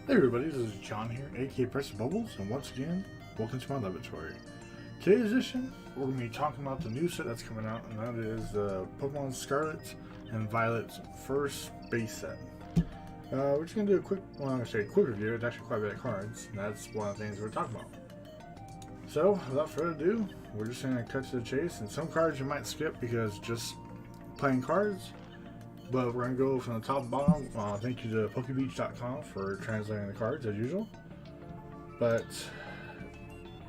Hey everybody, this is John here, aka Press Bubbles, and once again, welcome to my laboratory. Today's edition, we're going to be talking about the new set that's coming out, and that is the Pokemon Scarlet and Violet's first base set. We're just going to do a quick, well, I'm going to say a quick review. It's actually quite a bit of cards, and that's one of the things we're talking about. So, without further ado, we're just going to cut to the chase, and some cards you might skip because just playing cards. But we're going to go from the top to bottom. Thank you to Pokebeach.com for translating the cards as usual. But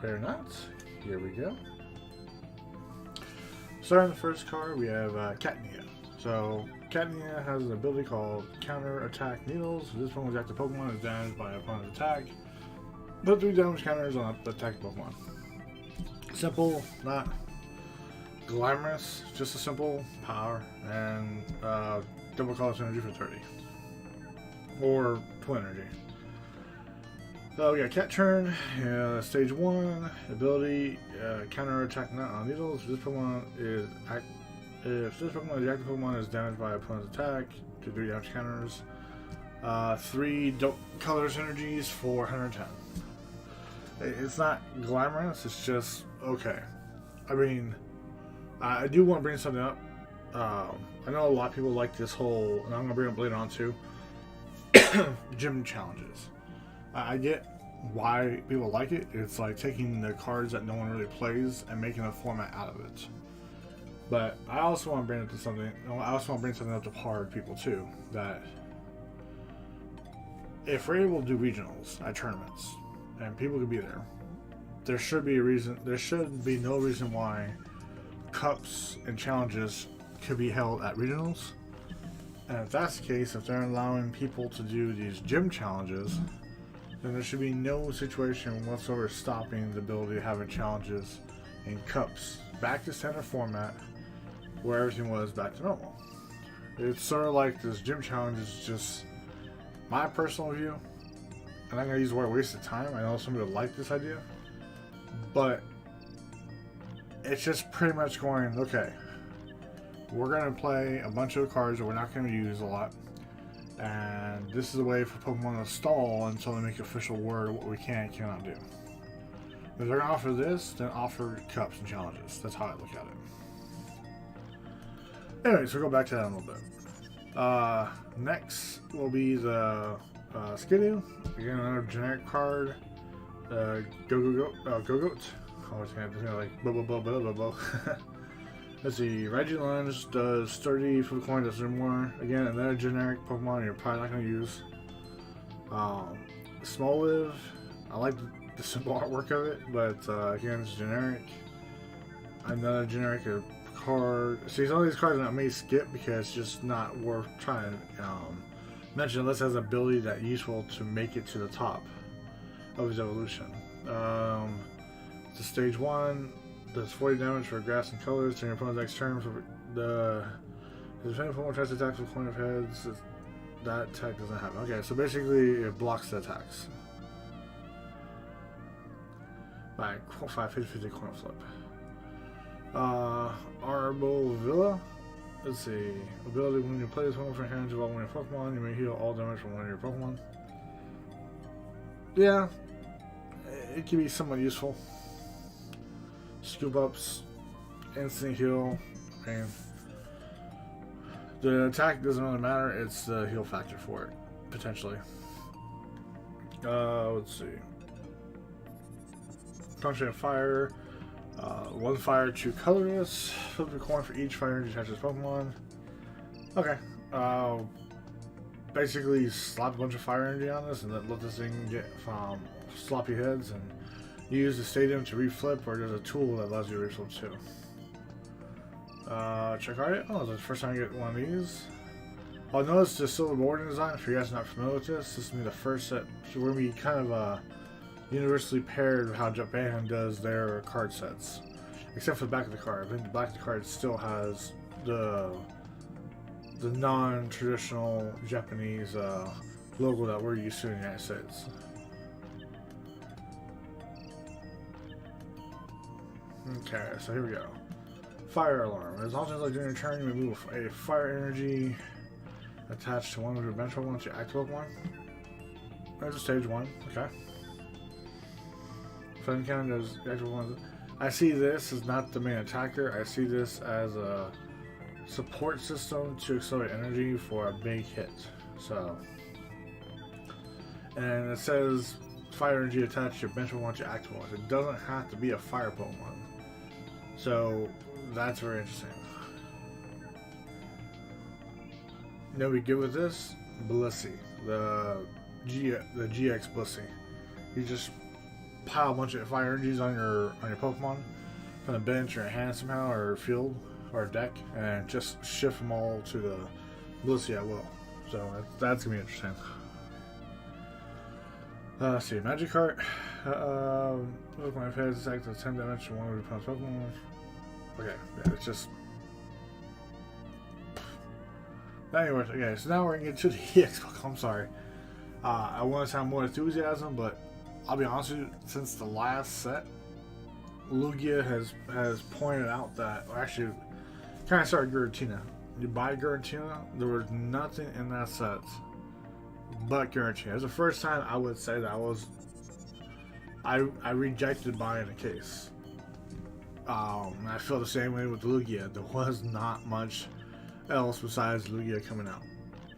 where not, here we go. Starting the first card, we have Catnia. So Catnia has an ability called Counter Attack Needles. This one was active Pokemon is damaged by opponent's attack. Put 3 damage counters on the attack Pokemon. Simple, not glamorous, just a simple power and double colorless energy for 30 or twin energy. So we got Cat Turn, stage 1 ability, counter attack not on needles. This Pokemon is if this Pokemon, the active Pokemon, is damaged by opponent's attack, do 3 damage counters. 3 colorless energies for 110. It's not glamorous, it's just okay. I mean, I do want to bring something up. I know a lot of people like this whole, and I'm going to bring up later on too, gym challenges. I get why people like it. It's like taking the cards that no one really plays and making a format out of it. But I also want to bring it to something. I also want to bring something up to hard people too. That if we're able to do regionals at tournaments and people could be there, there should be a reason. There should be no reason why cups and challenges could be held at regionals. And if that's the case, if they're allowing people to do these gym challenges, then there should be no situation whatsoever stopping the ability of having challenges in cups back to standard format where everything was back to normal. It's sort of like this gym challenge is just my personal view, and I'm going to use the word waste of time. I know somebody would like this idea, but it's just pretty much going, okay, we're going to play a bunch of cards that we're not going to use a lot, and this is a way for Pokemon to stall until they make official word of what we can and cannot do. If they're going to offer this, then offer cups and challenges. That's how I look at it. Anyway, so we'll go back to that in a little bit. Next will be the Skidoo. Again, another generic card. Go-Goat. I was going to like bo. Let's see. Regilunge does 30 for the coin, does more. Again, another generic Pokemon you're probably not going to use. Smoliv. I like the simple artwork of it, but again, it's generic. Another generic card. See, some of these cards I may skip because it's just not worth trying to mention unless it has an ability that's useful to make it to the top of his evolution. It's a stage 1, does 40 damage for grass and colors during your opponent's next turn. For the defending Pokemon tries to attack with a coin of heads, that attack doesn't happen. Okay, so basically it blocks the attacks by 550 coin flip. Arbovilla. Let's see. Ability: when you play this one for hands while winning Pokemon, you may heal all damage from one of your Pokemon. Yeah, it can be somewhat useful. Scoop ups, instant heal. I mean, the attack doesn't really matter, it's the heal factor for it, potentially. Let's see. Puncturing Fire. 1 fire, 2 colorless. Flip a coin for each fire energy touches Pokemon. Okay. Basically slap a bunch of fire energy on this and let this thing get sloppy heads, and use the stadium to reflip, or there's a tool that allows you to reflip too. Check art. Oh, this is the first time I get one of these. I'll notice the silver boarding design. If you guys are not familiar with this, this will be the first set. So we're going to be kind of universally paired with how Japan does their card sets. Except for the back of the card. I think the back of the card still has the non-traditional Japanese logo that we're used to in the United States. Okay, so here we go. Fire alarm. As often as during your turn, you may move a fire energy attached to one of your bench Pokemon to your active Pokemon. That's a stage 1. Okay. Friend counter does actual ones. I see this as not the main attacker. I see this as a support system to accelerate energy for a big hit. So, and it says fire energy attached to your bench once you active once. It doesn't have to be a fire Pokemon. So that's very interesting. Now we good with this Blissey, the GX Blissey. You just pile a bunch of fire energies on your Pokemon from the bench or hand somehow or field or deck, and just shift them all to the Blissey at will. So that's gonna be interesting. Let's see, Magikarp. Look, my pets attack to 10 damage to one of your opponent's Pokemon. Okay, yeah, it's just. Anyways, okay, so now we're gonna get to the EX Pokemon. I'm sorry. I want to sound more enthusiasm, but I'll be honest with you, since the last set, Lugia has pointed out that, or actually, kind of started Giratina. You buy Giratina, there was nothing in that set but Giratina. It was the first time I would say that I rejected buying a case. I feel the same way with Lugia. There was not much else besides Lugia coming out.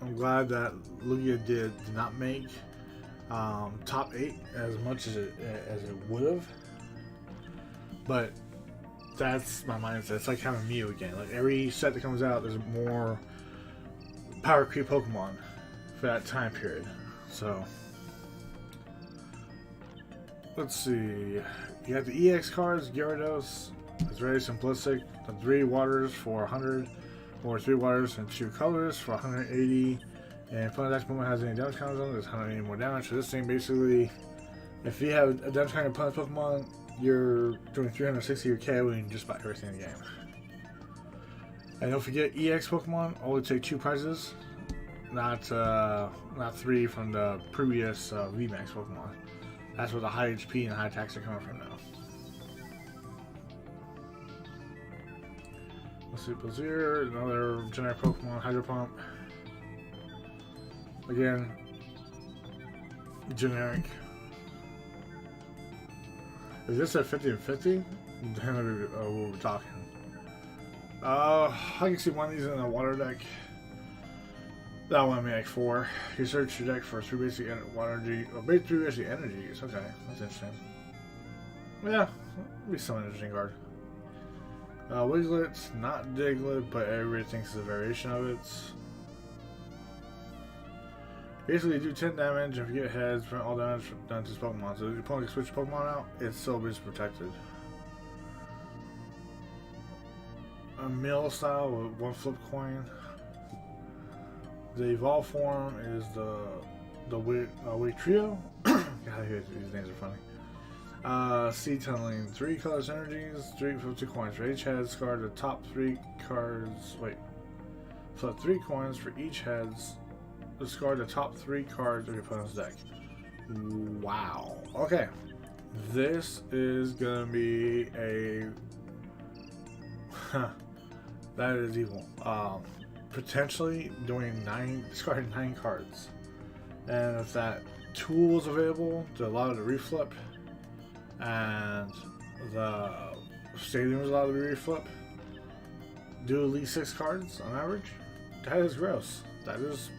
I'm glad that Lugia did not make top 8 as much as it would have, but that's my mindset. It's like having Mew again. Like every set that comes out, there's more power creep Pokemon for that time period. So let's see. You got the EX cards, Gyarados. It's very simplistic. The 3 waters for 100, or 3 waters and 2 colors for 180. And if opponent's Pokemon has any damage counters on it, it's 180 more damage. So this thing basically, if you have a damage counter opponent's Pokemon, you're doing 360 or KOing just about everything in the game. And don't forget, EX Pokemon only take 2 prizes, not 3 from the previous VMAX Pokemon. That's where the high HP and high attacks are coming from now. Let's see, Blizzard, another generic Pokemon, Hydro Pump. Again, generic. Is this at 50 and 50? Then we're talking. I can see one of these in a water deck. That one may like 4. You search your deck for 3 basic water energy, or 3 basic energies. Okay, that's interesting. Yeah, be some interesting card. Wiglet, not Diglett, but everybody thinks it's a variation of it. Basically, do 10 damage if you get heads, prevent all damage done to his Pokemon. So if your opponent can switch Pokemon out, it still is protected. A mill style with 1 flip coin. The evolve form is the Wig Trio. God, these names are funny. Sea tunneling, 3 colors energies, 3 flip 2 coins for each head. Discard the top 3 cards. Wait, flip 3 coins for each heads. Discard the top 3 cards of your opponent's deck. Wow. Okay. This is gonna be a. That is evil. Potentially doing discarding 9 cards, and if that tool is available to allow it to reflip, and the stadium is allowed to be reflip, do at least 6 cards on average. That is gross. That is.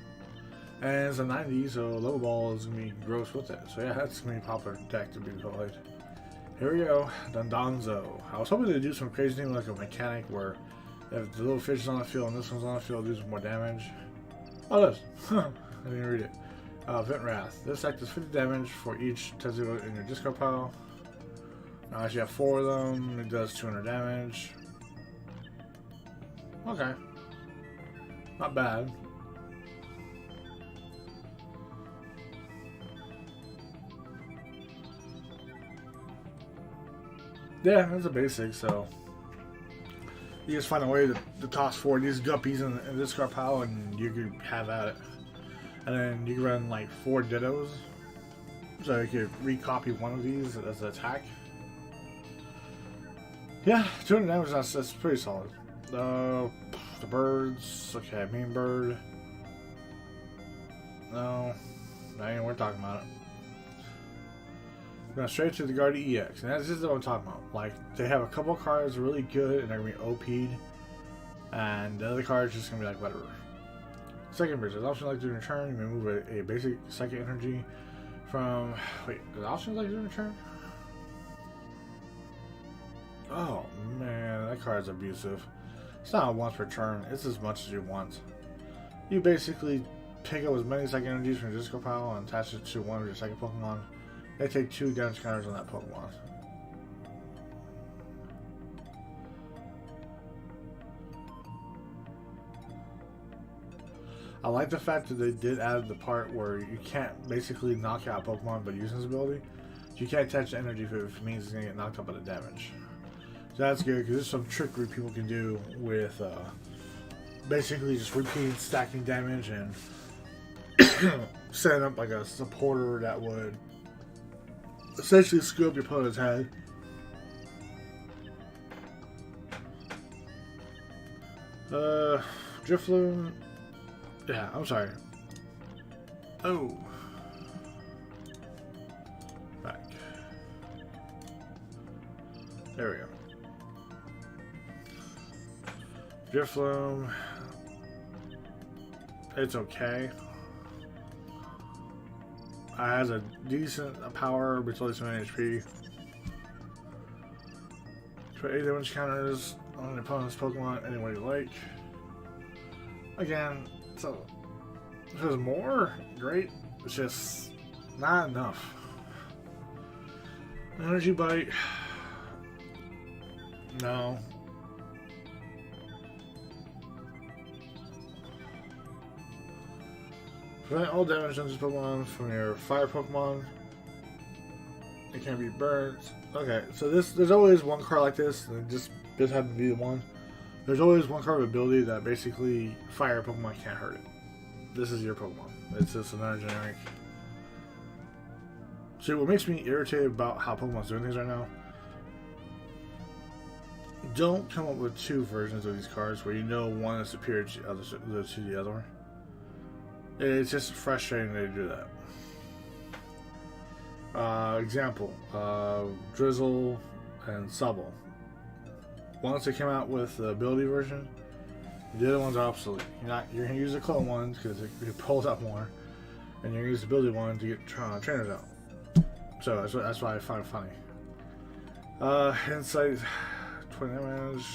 And it's a 90, so Level Ball is going to be gross with it. So yeah, that's going to be a popular deck to be played. Here we go, Dondozo. I was hoping to do some crazy thing like a mechanic where if the little fish is on the field and this one's on the field, it do some more damage. Oh, it does. I didn't read it. Vent Wrath. This act does 50 damage for each Tetsuo in your discard pile. Now, as you have 4 of them, it does 200 damage. Okay. Not bad. Yeah, that's a basic, so you just find a way to toss 4 of these guppies in the discard pile and you can have at it. And then you can run like 4 Dittos, so you could recopy one of these as an attack. Yeah, 200 damage, that's pretty solid. The birds, okay, mean bird. No, not even worth talking about it. Going straight to the Guard EX, and this is what I'm talking about. Like, they have a couple cards really good, and they're going to be OP'd, and the other cards just going to be like, whatever. Second bridge, as option like during your turn, you may move a basic psychic energy from... Wait, is options like during your turn? Oh, man, that card's abusive. It's not once per turn, it's as much as you want. You basically pick up as many psychic energies from your disco pile and attach it to one of your second Pokemon. They take 2 damage counters on that Pokemon. I like the fact that they did add the part where you can't basically knock out Pokemon by using his ability. You can't attach energy if it means he's going to get knocked out by the damage. So that's good, because there's some trickery people can do with basically just repeating stacking damage and setting up like a supporter that would essentially screw up your opponent's head. Drifloon. Yeah, I'm sorry. Oh. Back. There we go. Drifloon. It's okay. It has a decent power, but it's only 7 HP. Put 8 damage counters on the opponent's Pokemon any way you like. Again, so if there's more, great. It's just not enough. Energy Bite. No. Prevent all damage on this Pokemon from your fire Pokemon. It can't be burned. Okay, so there's always one card like this, and this happened to be the one. There's always one card with ability that basically fire Pokemon can't hurt it. This is your Pokemon. It's just another generic. See, what makes me irritated about how Pokemon's doing things right now, don't come up with 2 versions of these cards where you know one is superior to the other. It's just frustrating they do that. Example, Drizzle and Subble. Once they came out with the ability version, the other ones are obsolete. You're gonna use the clone ones because it pulls up more, and you're gonna use the ability one to get trainers out. So that's why I find it funny. Insight, 20 damage.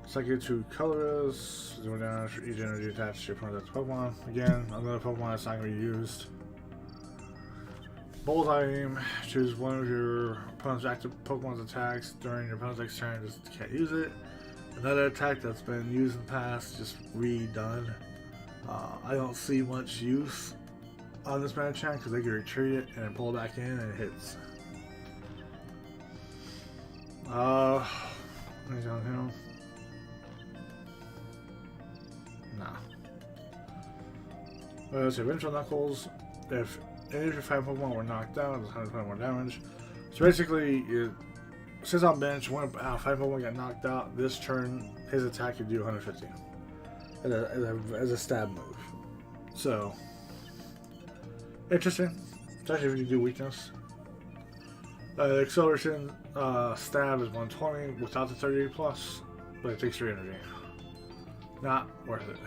Psychic to colorless, 0 damage for each energy attached to your opponent's Pokemon. Again, another Pokemon that's not going to be used. Bolt Aim, choose one of your opponent's active Pokemon's attacks during your opponent's next turn, just can't use it. Another attack that's been used in the past, just redone. I don't see much use on this Machamp because they can retreat it and then pull it back in and it hits. Anything on him? Nah. Let's see, Vengeful Knuckles. If any of your 5 Pokemon were knocked out, it's 120 more damage. So basically, since on bench, one out of 5 Pokemon got knocked out, this turn, his attack could do 150 as a stab move. So, interesting. Especially if you do weakness. Acceleration stab is 120 without the 38 plus, but it takes 3 energy. Not worth it.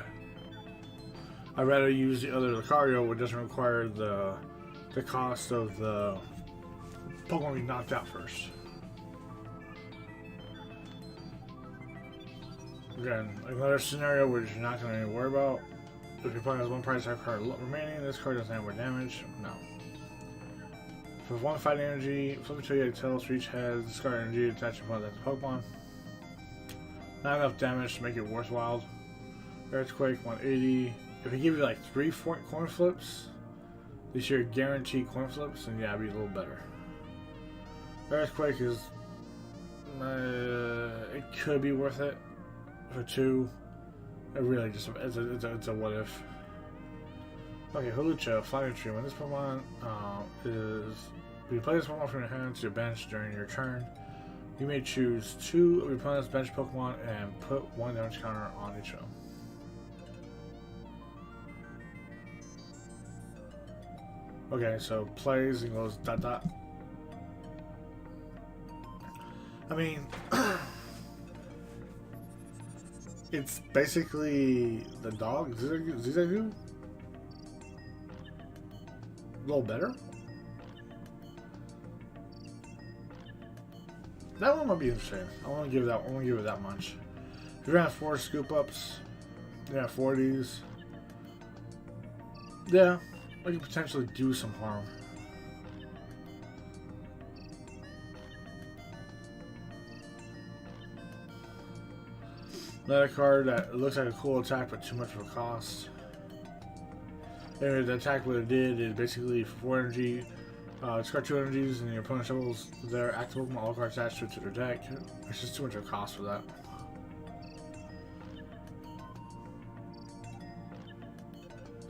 I'd rather use the other Lucario, which doesn't require the cost of the Pokemon being knocked out first. Again, another scenario which you're not going to worry about. If your opponent has 1 prize type card remaining, this card doesn't have more damage. No. For 1 fighting energy, flip it to your tails for each head, discard energy, attach your opponent's Pokemon. Not enough damage to make it worthwhile. Earthquake 180. If he gives you like 3 coin flips, these are guaranteed coin flips, and yeah, it'd be a little better. Earthquake is it could be worth it for 2. It really just it's a what if. Okay, Hulucha, Flying Tree. When this Pokemon when you play this Pokemon from your hand to your bench during your turn, you may choose 2 of your opponent's bench Pokemon and put 1 damage counter on each of them. Okay, so plays and goes ... I mean, it's basically the dog. Zigzagoon? A little better? That one might be interesting. I want to give it that much. If you're gonna have 4 scoop ups, you're gonna have 4 of these. Yeah, I could potentially do some harm. Another card that looks like a cool attack but too much of a cost. Anyway, the attack what it did is basically for 4 energy, discard 2 energies and your opponent shuffles their active Pokemon all cards attached to their deck. It's just too much of a cost for that.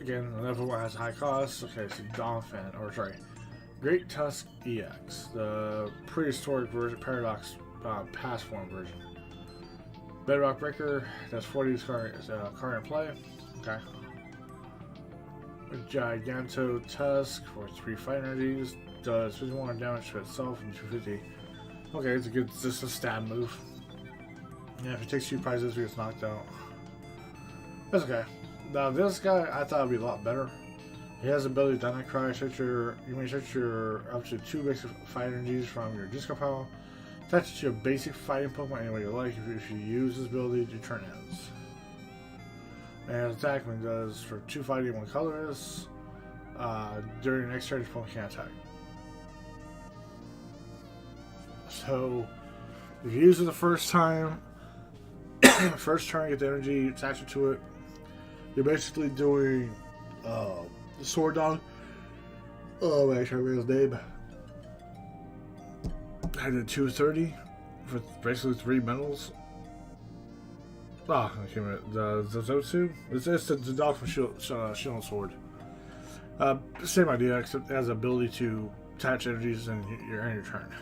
Again, another one has high cost. Okay, so Dolphin, or sorry, Great Tusk EX, the prehistoric version, Paradox past form version. Bedrock Breaker, that's 40 card in play. Okay. Giganto Tusk for 3 fight energies, does 51 damage to itself and 250. Okay, it's a good, just a stab move. Yeah, if it takes 2 prizes, he gets knocked out. That's okay. Now this guy, I thought would be a lot better. He has the ability to Dynamite Cry. You may search your up to 2 basic fight energies from your discard pile. Attach it to a basic fighting Pokemon any way you like. If you use this ability, your turn ends. And attack when it does for 2 fighting, 1 colorless. During your next turn, your Pokemon can't attack. So, if you use it the first time, first turn, get the energy, attach it to it. You're basically doing the Sword Dog. Oh, man, I can't remember his name. I did 230 for basically 3 medals. Ah, I can't remember. The Zotsu? It's the dog from Shield and Sword. Same idea, except it has the ability to attach energies and your turn.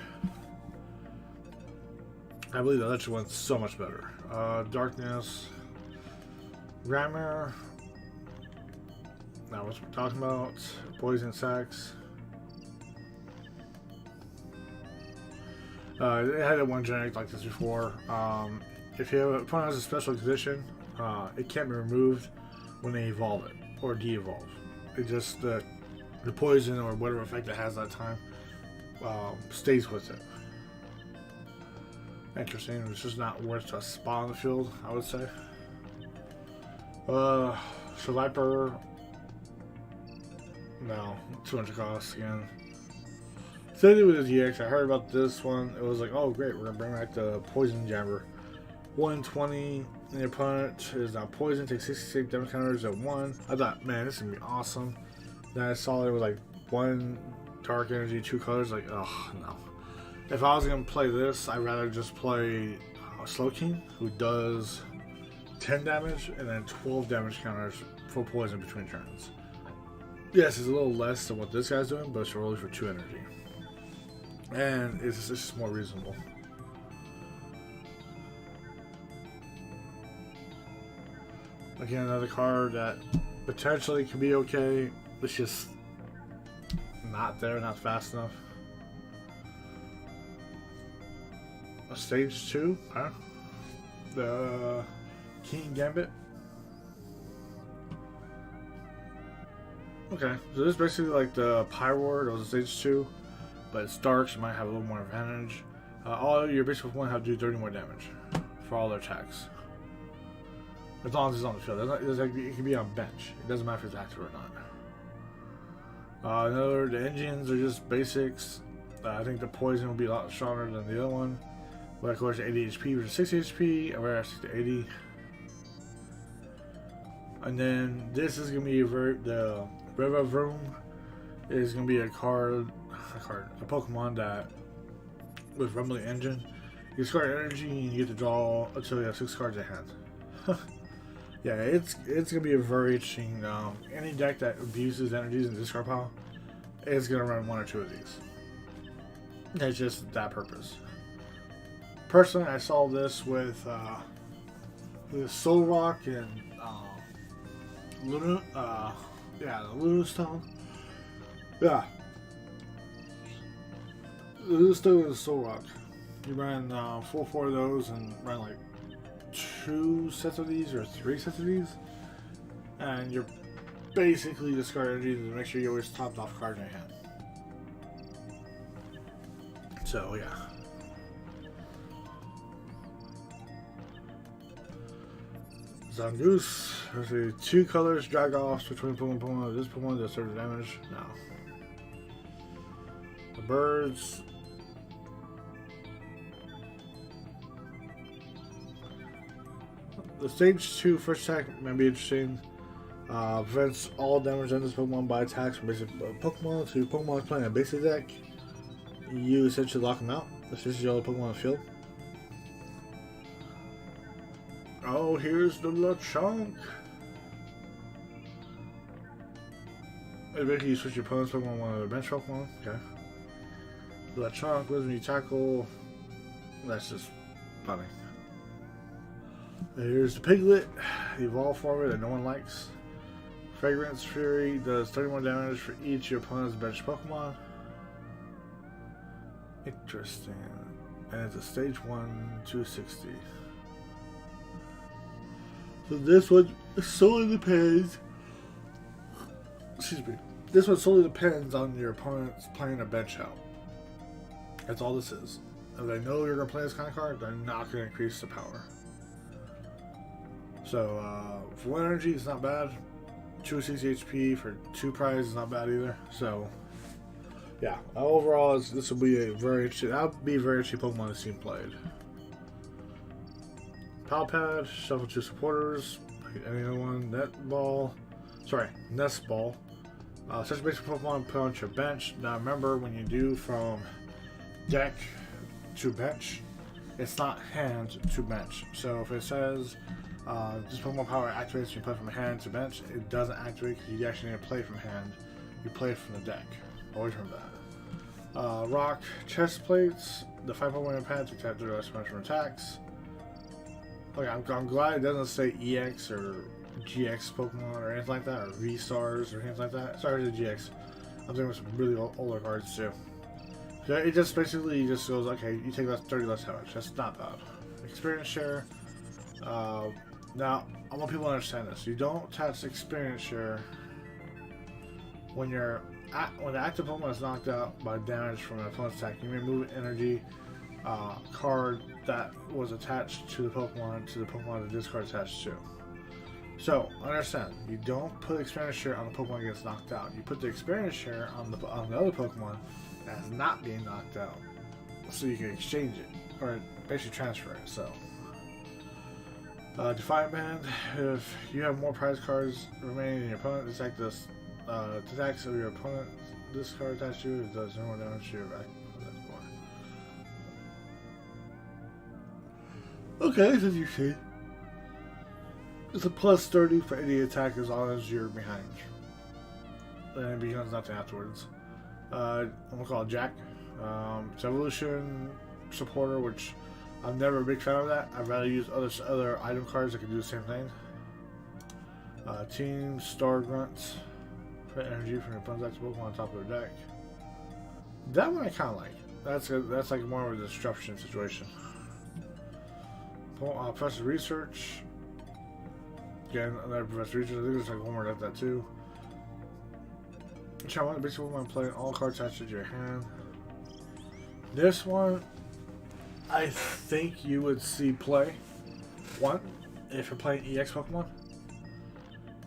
I believe that actually went so much better. Darkness. Grammar. Now, what we're talking about? Poison Sacks. It had one generic like this before. If you have a opponent has a special condition, it can't be removed when they evolve it or de-evolve. It just the poison or whatever effect it has that time stays with it. Interesting. It's just not worth a spot on the field, I would say. Viper. No, 200 costs again. Same thing with the EX. I heard about this one. It was like, oh great, we're gonna bring back the Poison Jabber. 120, and the opponent is now poison, takes 66 damage counters at 1. I thought, man, this is gonna be awesome. Then I saw there was like 1 dark energy, 2 colors. Like, oh no. If I was gonna play this, I'd rather just play Slowking, who does 10 damage and then 12 damage counters for poison between turns. Yes, it's a little less than what this guy's doing, but it's only for 2 energy. And it's just more reasonable. Again, another card that potentially could be okay. It's just not there, not fast enough. A stage 2, huh? The King Gambit. Okay, so this is basically like the Pyroar. It was a stage 2, but it's dark, so you might have a little more advantage. All your basic Pokemon have to do 30 more damage for all their attacks. As long as it's on the field. It can be on bench. It doesn't matter if it's active or not. The engines are just basics. I think the poison will be a lot stronger than the other one. But of course, 80 HP versus 60 HP. I wear 60 to 80. And then this is going to be the Revavroom is going to be a Pokemon that with Rumbling Engine. You discard energy and you get to draw until you have 6 cards at hand. Yeah, it's gonna be a very interesting. Any deck that abuses energies in the discard pile is gonna run 1 or 2 of these. It's just that purpose. Personally, I saw this with Soul Rock and Luna. Yeah, the Luna Stone. Yeah, Luna Stone and Soul Rock. You run full 4 of those and run like 2 sets of these or 3 sets of these, and you're basically discard energy to make sure you always topped off card in your hand. So yeah. Zangoose. Let's see, 2 colors, drag offs between Pokemon. This Pokemon does certain damage. No. The birds. The stage 2 first attack may be interesting. Prevents all damage on this Pokemon by attacks from basic Pokemon. So if Pokemon is playing a basic deck, you essentially lock them out. This is your other Pokemon on the field. Oh, here's the Lechonk. Basically, you switch your opponent's Pokemon on one of the bench Pokemon. Okay. Lechonk, when you tackle. That's just funny. Here's the Piglet, the evolved form that no one likes. Fragrance Fury does 31 damage for each of your opponent's bench Pokemon. Interesting. And it's a stage 1, 260. So this one solely depends. Excuse me. This one solely depends on your opponent's playing a bench out. That's all this is. If they know you're going to play this kind of card, they're not going to increase the power. So, for 1 energy, it's not bad. 260 HP for 2 prizes is not bad either. So, yeah. Overall, this will be a very interesting. That'll be a very interesting Pokemon to see played. Palpad, shuffle 2 supporters. Any other one? Nest Ball. Such a basic Pokemon put on your bench. Now, remember when you do from deck to bench, it's not hand to bench. So, if it says this Pokemon power activates when you play from hand to bench, it doesn't activate because you actually need to play from hand. You play from the deck. Always remember that. Rock chest plates. The 5 Pokemon pads which have less damage from attacks. Okay, I'm glad it doesn't say EX or GX Pokemon or anything like that, or V-Stars or things like that. Sorry to GX. I'm thinking of some really older cards too. So it just basically just goes, okay, you take 30 less damage. That's not bad. Experience share. Now, I want people to understand this. You don't attach experience share when the active Pokemon is knocked out by damage from an opponent's attack. You may move an energy card that was attached to the Pokemon the discard attached to. So, understand, you don't put experience share on the Pokemon that gets knocked out. You put the experience share on the other Pokemon that's not being knocked out, so you can exchange it or basically transfer it. So. Defiant Band. If you have more prize cards remaining in your opponent, attack this. Attacks of your opponent, this card attached to it does no more damage to your back. Okay, as you see, it's a plus 30 for any attack as long as you're behind. Then it becomes nothing afterwards. I'm gonna call it Jack. It's Evolution Supporter, which I'm never a big fan of that. I'd rather use other item cards that can do the same thing. Team Star Grunts. Put energy from your opponent's active Pokemon on top of their deck. That one I kind of like. That's like more of a disruption situation. Professor Research. Again, another Professor Research. I think there's like one more like that too. Which I want to basically want to play all cards attached to your hand. This one, I think you would see play. One, if you're playing EX Pokemon,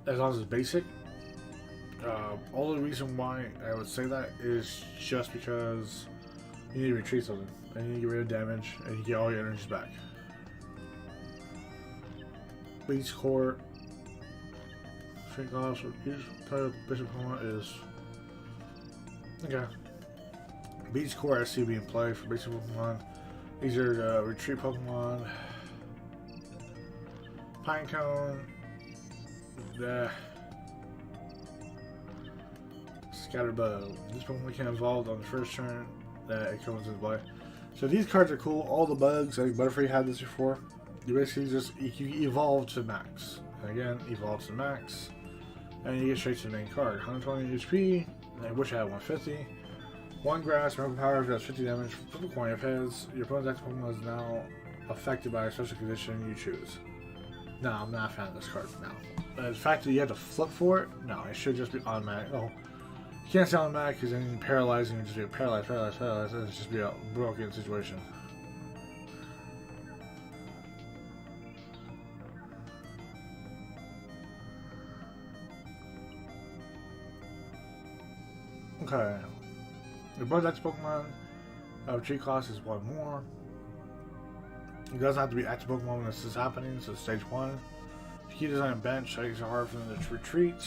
as long as it's basic. All the reason why I would say that is just because you need to retreat something, and you need to get rid of damage, and you get all your energies back. Beach Core. Shrink off, so each player basic Pokemon is. Okay. Beach Core I see being played for basic Pokemon. These are retreat Pokemon. Pinecone. Scatterbug. This Pokemon can evolve on the first turn that it comes into play. So these cards are cool. All the bugs, I think Butterfree had this before. You basically just you evolve to max. And again, evolve to max. And you get straight to the main card. 120 HP. I wish I had 150. 1 grass, Miracle Power does 50 damage. Flip a coin. If heads, your opponent's active Pokemon is now affected by a special condition you choose. No, I'm not a fan of this card. No. The fact that you have to flip for it, no, it should just be automatic. Oh, you can't say automatic because then you paralyze and you just do paralyze, and it's just be a broken situation. Okay. The bird active Pokemon retreat cost is 1 more. It doesn't have to be active Pokemon when this is happening, so stage 1. If you keep this on a bench, it makes it hard for them to retreat.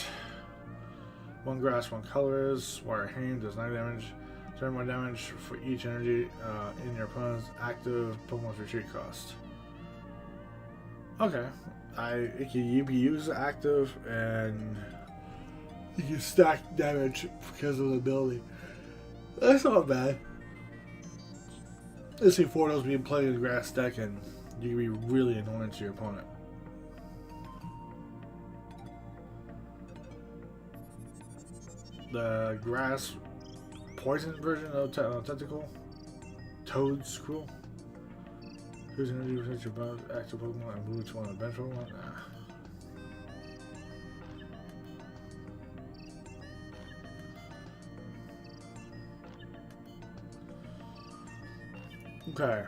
1 grass, 1 colors. Water Haim does 9 damage. Turn more damage for each energy in your opponent's active Pokemon's retreat cost. Okay. It can be used as active and you can stack damage because of the ability. That's not bad. Let's see 4 of those being played in the grass deck and you can be really annoying to your opponent. The grass poison version of Tentacle. Toad Scroll. Who's going to do with your active Pokemon and move to one of the bench Pokemon? Nah. Okay.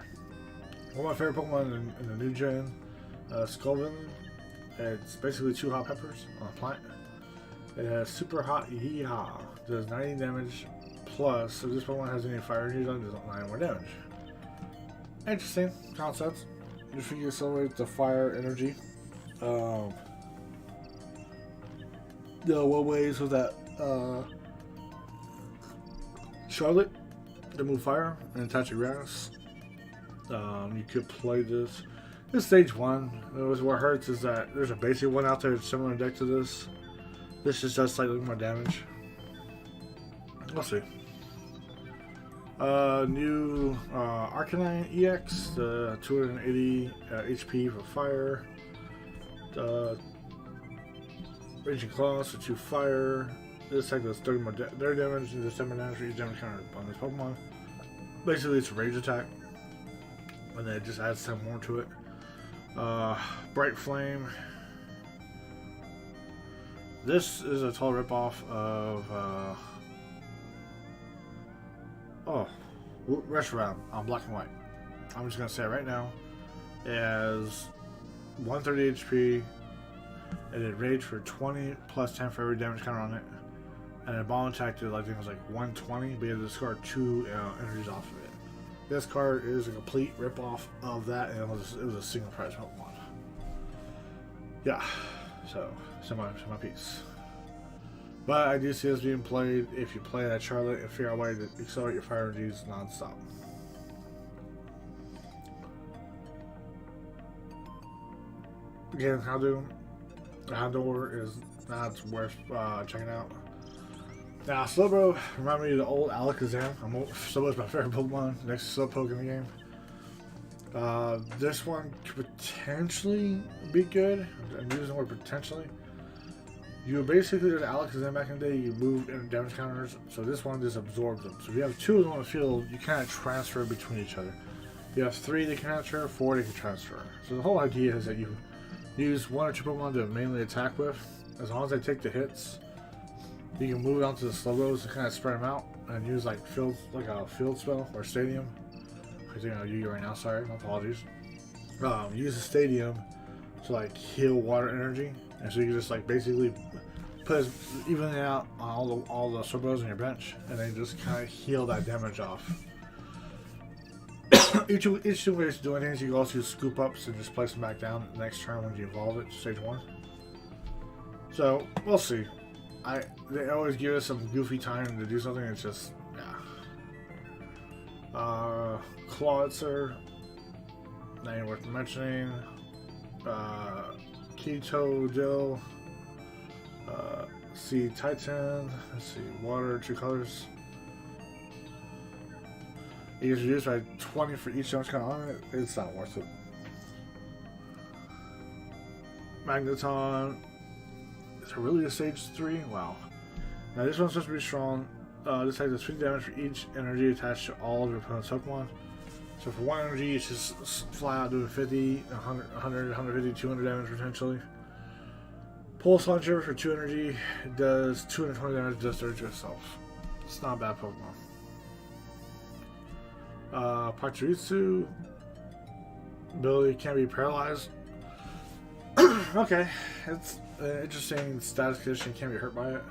One of my favorite Pokemon in the new gen, Scarlet. It's basically 2 hot peppers on a plant. It has super hot yeehaw. Does 90 damage plus. If this Pokemon has any fire energies on, it does 9 more damage. Interesting concept. If you accelerate the fire energy. What ways with that Scarlet to move fire and attach your grass. You could play this. This is stage 1. What hurts is that there's a basic one out there that's similar in deck to this. This just does slightly more damage. We'll see. New Arcanine EX, 280 HP for fire. Raging Claws for 2 fire. This type does 30 more damage and does 10 more damage for each damage counter on this Pokemon. Basically, it's a rage attack, and then it just adds 10 more to it. Bright Flame. This is a total ripoff of Reshiram on Black and White. I'm just gonna say it right now. It has 130 HP, and it rage for 20 plus 10 for every damage counter on it. And a bomb attack to, I think it was like 120, but you had to discard 2 energies off of it. This card is a complete ripoff of that, and it was a single prize Pokemon. Yeah, so semi piece. But I do see this being played if you play that Charlotte and figure out a way to accelerate your fire energies non-stop. Again, Houndour is not worth checking out. Now, Slowbro remind me of the old Alakazam. Slowbro's my favorite Pokemon, next to Slowpoke in the game. This one could potentially be good. I'm using the word potentially. You basically did Alakazam back in the day, you move in damage counters, so this one just absorbs them. So if you have 2 of them on the field, you can't transfer between each other. You have 3 they can transfer, 4 they can transfer. So the whole idea is that you use 1 or 2 Pokemon to mainly attack with. As long as they take the hits, you can move on to the Slowbros and kind of spread them out and use like a field spell or stadium. I'm thinking of you right now, sorry, my apologies. Use a stadium to like heal water energy, and so you can just like basically put evenly out on all the Slowbros on your bench, and then just kind of heal that damage off. each 2 ways to do anything. You can also use scoop ups and just place them back down next turn when you evolve it to stage 1. So we'll see. They always give us some goofy time to do something. It's just, yeah. Clawitzer, not even worth mentioning. Keto Dill, Sea Titan. Let's see, water, 2 colors. It gets reduced by 20 for each damage count on it. It's not worth it. Magneton. Is it really a stage 3? Wow. Now this one's supposed to be strong. This has 50 damage for each energy attached to all of your opponent's Pokemon. So for 1 energy, it's just fly out doing 50, 100, 150, 200 damage potentially. Pulse Launcher for 2 energy does 220 damage just to itself. It's not a bad Pokemon. Pachirisu ability can be paralyzed. Okay, it's an interesting status condition. Can't be hurt by it.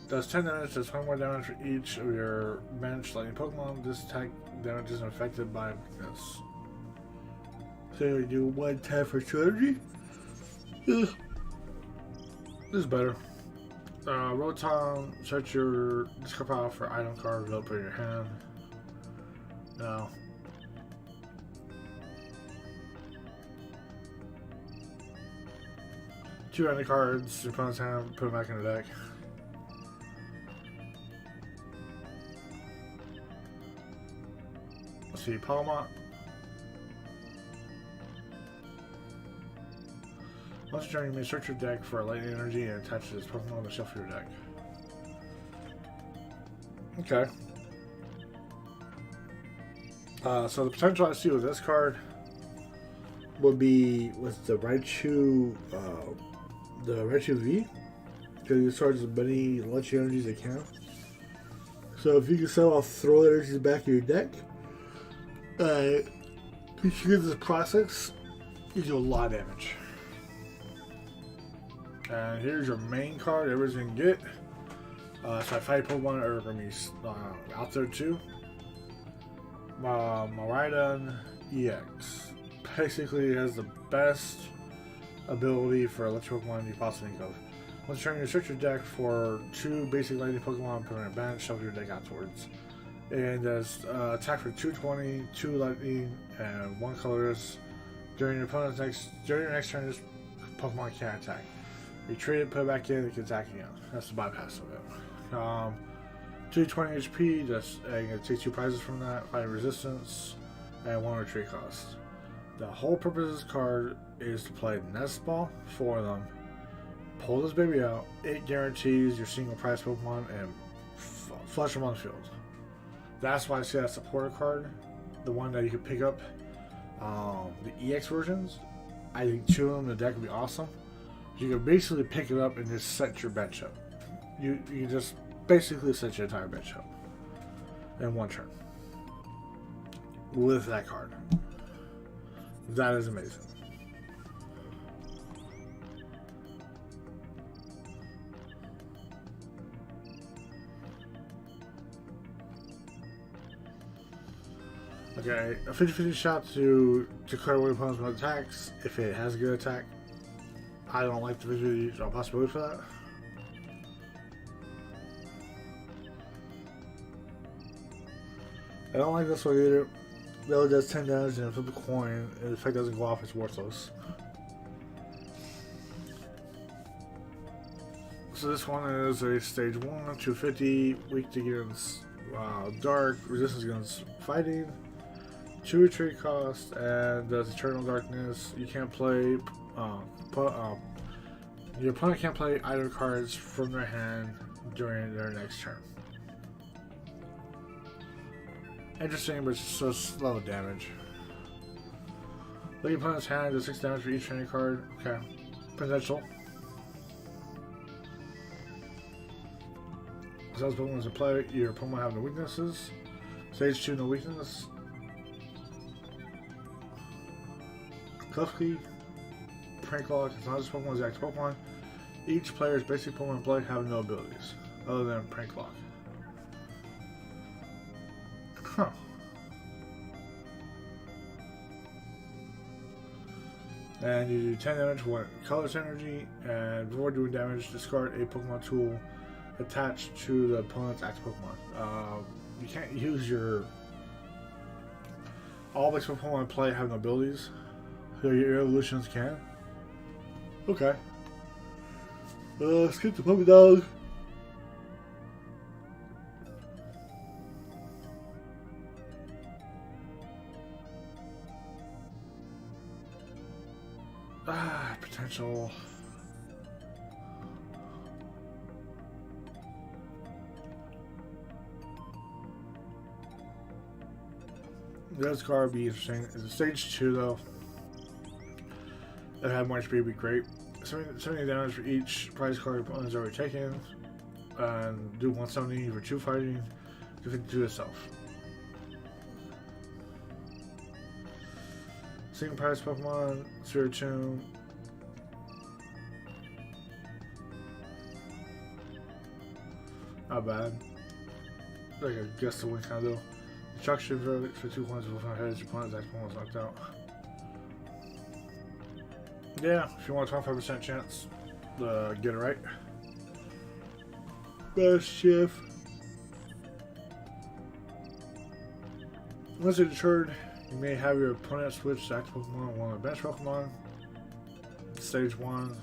Does 10 damage, does 20 more damage for each of your banished lightning Pokemon. This attack damage isn't affected by weakness. So you do 1 tap for 2 energy. This is better. Rotom, search your discard pile for item card developed in your hand. No. Two random cards, your opponent's hand, put them back in the deck. Let's see, Palmont. Once you turn, you may search your deck for a lightning energy and attach this Pokemon on the shelf of your deck. Okay. So the potential I see with this card would be with the Raichu V, because you charge as many lunch energies as you can. So if you can somehow throw energies back in your deck, you should this process, you do a lot of damage. And here's your main card everyone's gonna get. So I fight Pokemon are gonna be out there too. Miraidon EX basically has the best ability for electric Pokemon you possibly think of. Once you're trying to search your deck for 2 basic lightning Pokemon, put on a bench, shuffle your deck afterwards. And does attack for 220, 2 lightning, and 1 colorless. During your next turn, this Pokemon can't attack. Retreat it, put it back in, it can attack again. That's the bypass of it. 220 HP, just gonna take 2 prizes from that, 5 resistance, and 1 retreat cost. The whole purpose of this card is to play Nest Ball for them. Pull this baby out, it guarantees your single prize Pokemon and flush them on the field. That's why I say that supporter card, the one that you can pick up, the EX versions. I think 2 of them in the deck would be awesome. You can basically pick it up and just set your bench up. You can just basically set your entire bench up in 1 turn with that card. That is amazing. Okay, a 50-50 shot to declare what your opponent's attacks if it has a good attack. I don't like the 50-50 possibility for that. I don't like this one either. It only does 10 damage and flip a coin. If the effect doesn't go off, it's worthless. So this one is a stage 1, 250, weak against dark, resistance against fighting, 2 retreat cost, and does Eternal Darkness. You can't play. Your opponent can't play either cards from their hand during their next turn. Interesting, but it's so slow damage. Let your opponent's hand does 6 damage for each training card. Okay. Potential. Besides Pokemon in play, your Pokemon have no weaknesses. Stage 2, no weakness. Klefki. Prank Lock. It's not just Pokemon's active Pokemon. Each player's basic Pokemon in play have no abilities other than Prank Lock. Huh. And you do 10 damage for colorless energy, and before doing damage, discard a Pokemon tool attached to the opponent's active Pokemon. You can't use your... All basic Pokemon in play have no abilities, so your evolutions can. Okay. Skip the puppy dog. Potential. This card would be interesting. It's a stage 2 though. If it had more HP, would be great. 70 damage for each prize card your opponent has already taken. And do 170 for 2 fighting. Do 52 itself. Single prize Pokemon, Spiritomb. Not bad. Like a gust of wind kind of deal. Destruction for 2 points with our heads. Your opponent's next Pokemon is knocked out. Yeah, if you want a 25% chance, get it right. Best shift. Once you're deterred, you may have your opponent switch to active Pokemon one of the bench Pokemon. Stage 1.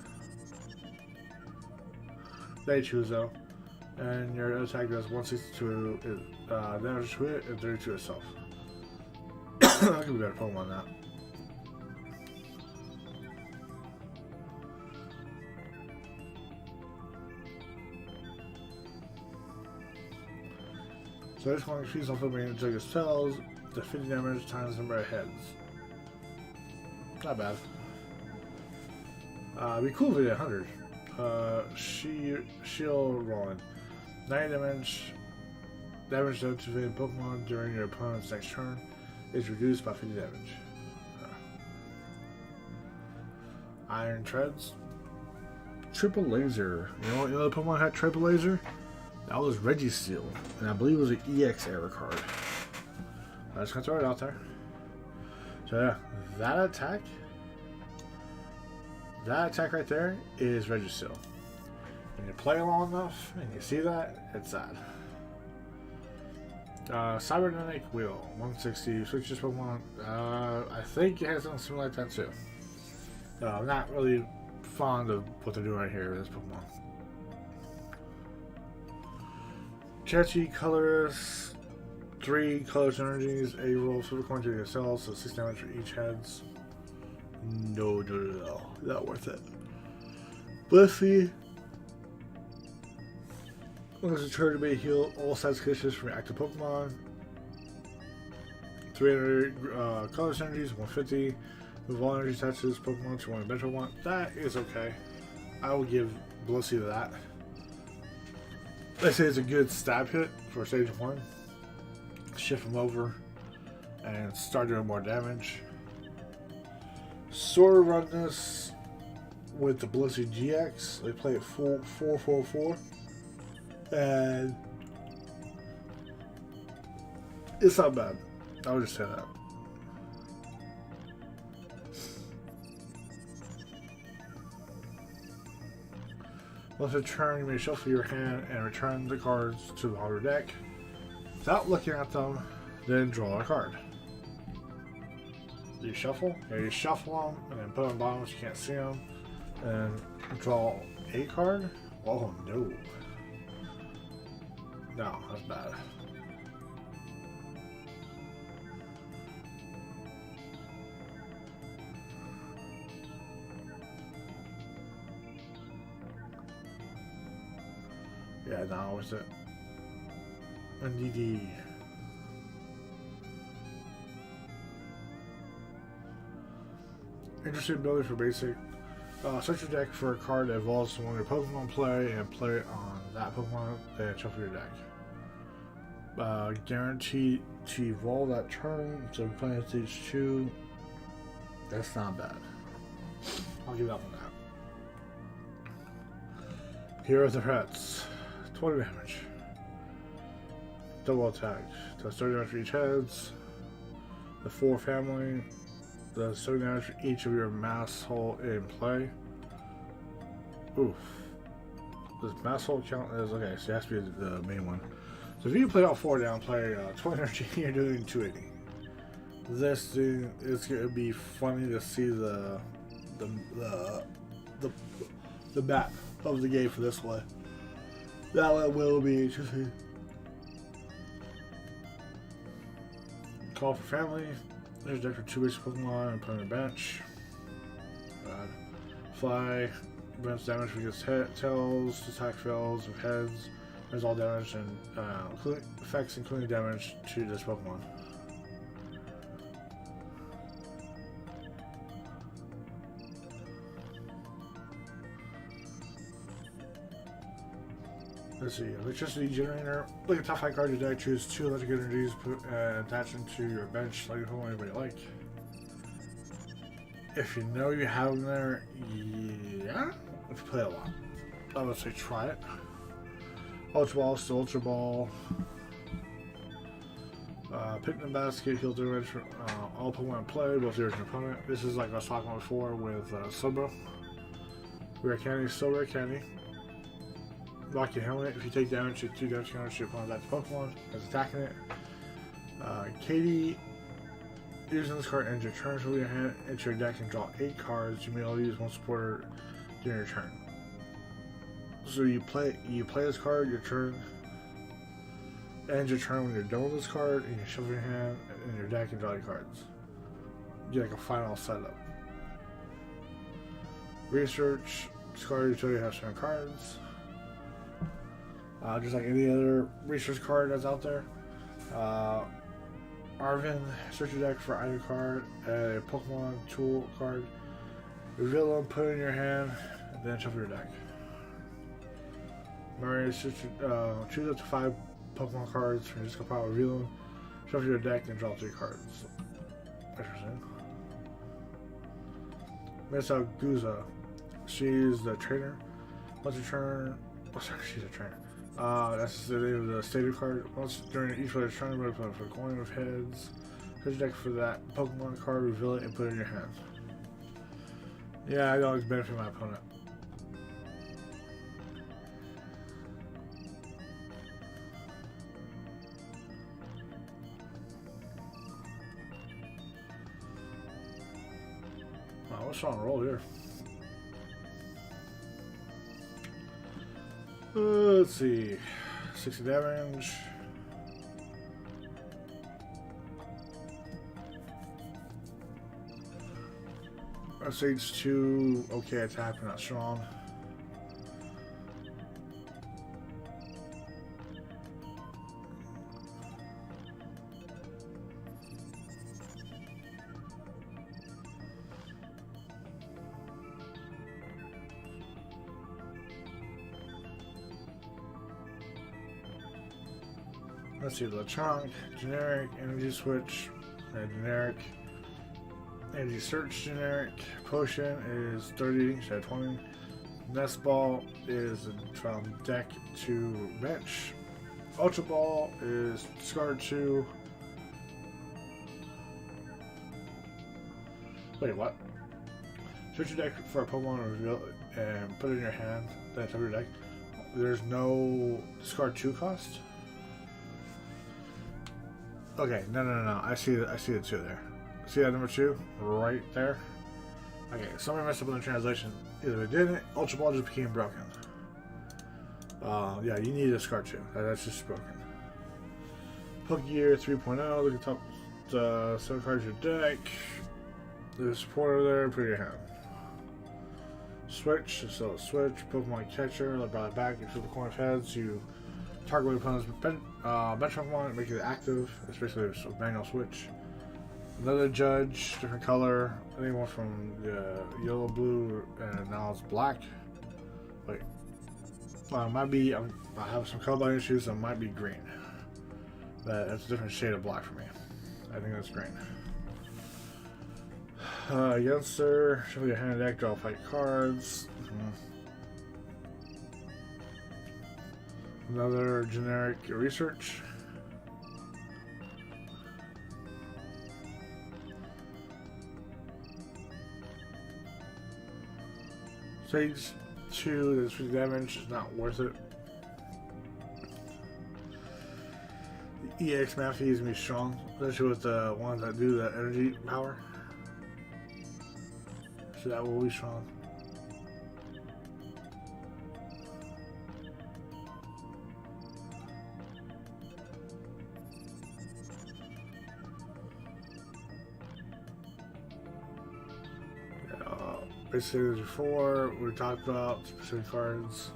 They choose though. And your attack does 162 damage to it and 32 itself. That could be better Pokemon than that. So this one feeds off of me and its tails, the 50 damage times the number of heads. Not bad. It'd be cool if we did 100. Shield rolling. 90 damage. Damage done to the Pokemon during your opponent's next turn is reduced by 50 damage. Iron Treads. Triple Laser. You know the Pokemon had Triple Laser? That was Registeel, and I believe it was an EX error card. I'm just gonna throw it out there. So yeah, that attack right there is Registeel. When you play long enough and you see that, it's sad. Cybernetic Wheel, 160, switches Pokemon. I think it has something similar like that too. I'm not really fond of what they're doing right here with this Pokemon. Chachi colors, 3 colors energies, a roll flip a coin to yourself, so 6 damage for each heads. No, not worth it. Blissey. Once a turn to be heal all sides conditions from your active Pokemon. 300 colors energies, 150. Move all energy attached to this Pokemon to one eventual one. That is okay. I will give Blissey that. Let's say it's a good stab hit for stage 1. Shift them over and start doing more damage. Sort of run this with the Blissey GX. They play it 4-4-4-4. And it's not bad. I would just say that. Once a turn, you may shuffle your hand and return the cards to the bottom of your deck without looking at them, then draw a card. You shuffle? Yeah, you shuffle them and then put them on the bottom so you can't see them, and draw a card? Oh no. No, that's bad. Yeah, now what's it? NDD. Interesting ability for basic. Search your deck for a card that evolves from one of your Pokemon play and play it on that Pokemon, then shuffle your deck. Guaranteed to evolve that turn, so playing stage 2. That's not bad. I'll give that one that. Here are the threats. 20 damage. Double attack. Does 30 damage for each heads. The 4 family. Does 30 damage for each of your mass hull in play. Oof. Does mass hull count as okay? So it has to be the main one. So if you play all 4 down, play 20 energy, you're doing 280. This thing is gonna be funny to see the map of the game for this one. That one will be interesting. Call for family. There's a deck for 2 basic Pokemon and put on a bench. Fly. Prevents damage for its tails. Attack fails with heads. There's all damage and effects including damage to this Pokemon. Let's see, electricity generator. Look at top 5 cards of your deck, choose 2 electric energies, attach them to your bench, like you put anybody like. If you know you have them there, yeah. If you play a lot, I would say try it. Ultra Ball, still Ultra Ball. Picnic Basket, heal damage for all Pokemon in play, both yours and your opponent. This is like I was talking about before with Silbro. Rare Candy, still Rare Candy. Lock your helmet. If you take damage, you 2 damage counters to your opponent's active Pokemon that's attacking it. Katie, using this card ends your turn, so your hand into your deck and draw 8 cards. You may only use 1 supporter during your turn. So you play this card, your turn ends your turn when you're done with this card, and you shuffle your hand in your deck and draw 8 cards. You get like a final setup. Research, this card utility has 7 cards. Just like any other research card that's out there. Arvin, search your deck for either card, a Pokemon tool card, reveal them, put it in your hand, and then shuffle your deck. Mario, choose up to 5 Pokemon cards from your discard pile, reveal them, shuffle your deck, and draw 3 cards. Interesting. Mesa Guza, she's the trainer. Once your turn, sorry, she's a trainer. That's the name of the stated card. Once during each player's turn, you play for a coin of heads. Search your deck for that Pokemon card, reveal it, and put it in your hand. Yeah, I always benefit my opponent. Oh, what's on a roll here? Let's see, 60 damage. Stage 2, okay attack, but not strong. Let's see, Lechonk, generic, energy switch, generic, energy search, generic, potion is 30 instead of 20, nest ball is from deck to bench, ultra ball is discard 2, wait, what? Search your deck for a Pokemon and reveal it and put it in your hand, then top your deck. There's no discard 2 cost? Okay, no. I see the 2 there. See that number 2 right there? Okay, somebody messed up in the translation. Either it didn't, Ultra Ball just became broken. Yeah, you need a discard 2. That's just broken. Pokegear 3.0. Look at top 7 cards of your deck. There's a supporter there. Put it in your hand. Switch. So switch. Pokemon catcher. Let brought it back. You flip the coin of heads. You target your opponent's bench Pokemon and make it active. It's basically a manual switch. Another judge, different color. I think one from yellow, blue, and now it's black. Wait, it might be. I have some colorblind issues, so it might be green. That's a different shade of black for me. I think that's green. Youngster, shuffle your hand deck, draw 5 cards. Another generic research. Stage 2, that's 50 damage, is not worth it. The EX Mafia is going to be strong, especially with the ones that do the energy power. So that will be strong. Basically, as before, we talked about specific cards.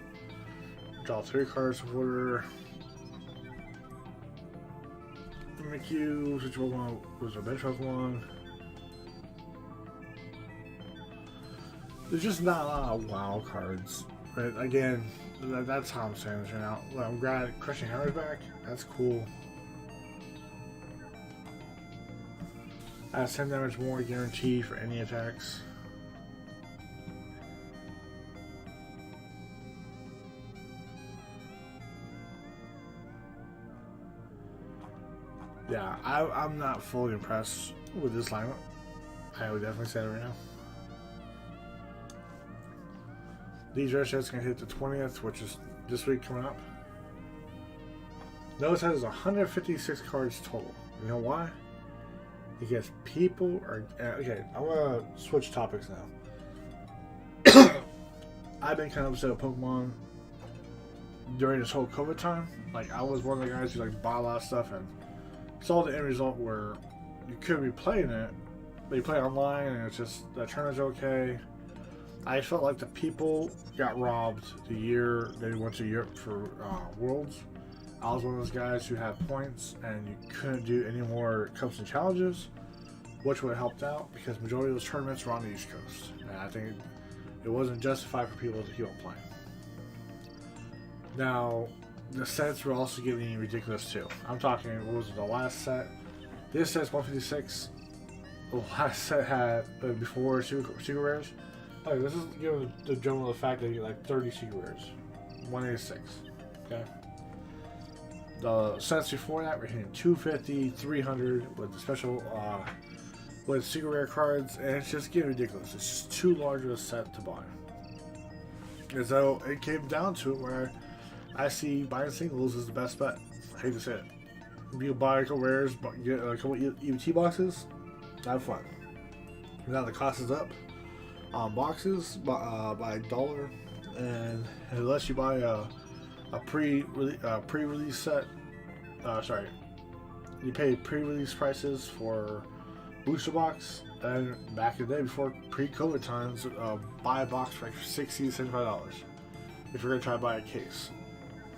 Draw 3 cards of order. McHugh, which Pokemon was a bench Pokemon. There's just not a lot of WoW cards But again, that's how I'm saying this right now. I'm glad Crushing Hammer's back. That's cool. Adds 10 damage more guaranteed for any attacks. Yeah, I'm not fully impressed with this lineup. I would definitely say it right now. These rare sets can hit the 20th, which is this week coming up. Notice has 156 cards total. You know why? Because people are... Okay, I'm going to switch topics now. I've been kind of upset with Pokemon during this whole COVID time. Like, I was one of the guys who like bought a lot of stuff and saw the end result where you could be playing it, but you play online and it's just, the tournament's okay. I felt like the people got robbed the year they went to Europe for Worlds. I was one of those guys who had points and you couldn't do any more cups and challenges, which would have helped out because majority of those tournaments were on the East Coast. And I think it wasn't justified for people to keep on playing. Now, the sets were also getting ridiculous too. I'm talking, what was it, the last set? This set's 156. The last set had, before secret rares. Like, this is giving the general the fact that you get like 30 secret rares. 186. Okay? The sets before that were hitting 250, 300 with the special, with secret rare cards, and it's just getting ridiculous. It's just too large of a set to buy. And so it came down to it where I see buying singles is the best bet. I hate to say it. If you buy a couple rares, get a couple EVT boxes, have fun. Now the cost is up on boxes by $1, and unless you buy a pre-release set, you pay pre-release prices for booster box, and back in the day before pre-COVID times, buy a box for like $60 to $75 if you're gonna try to buy a case.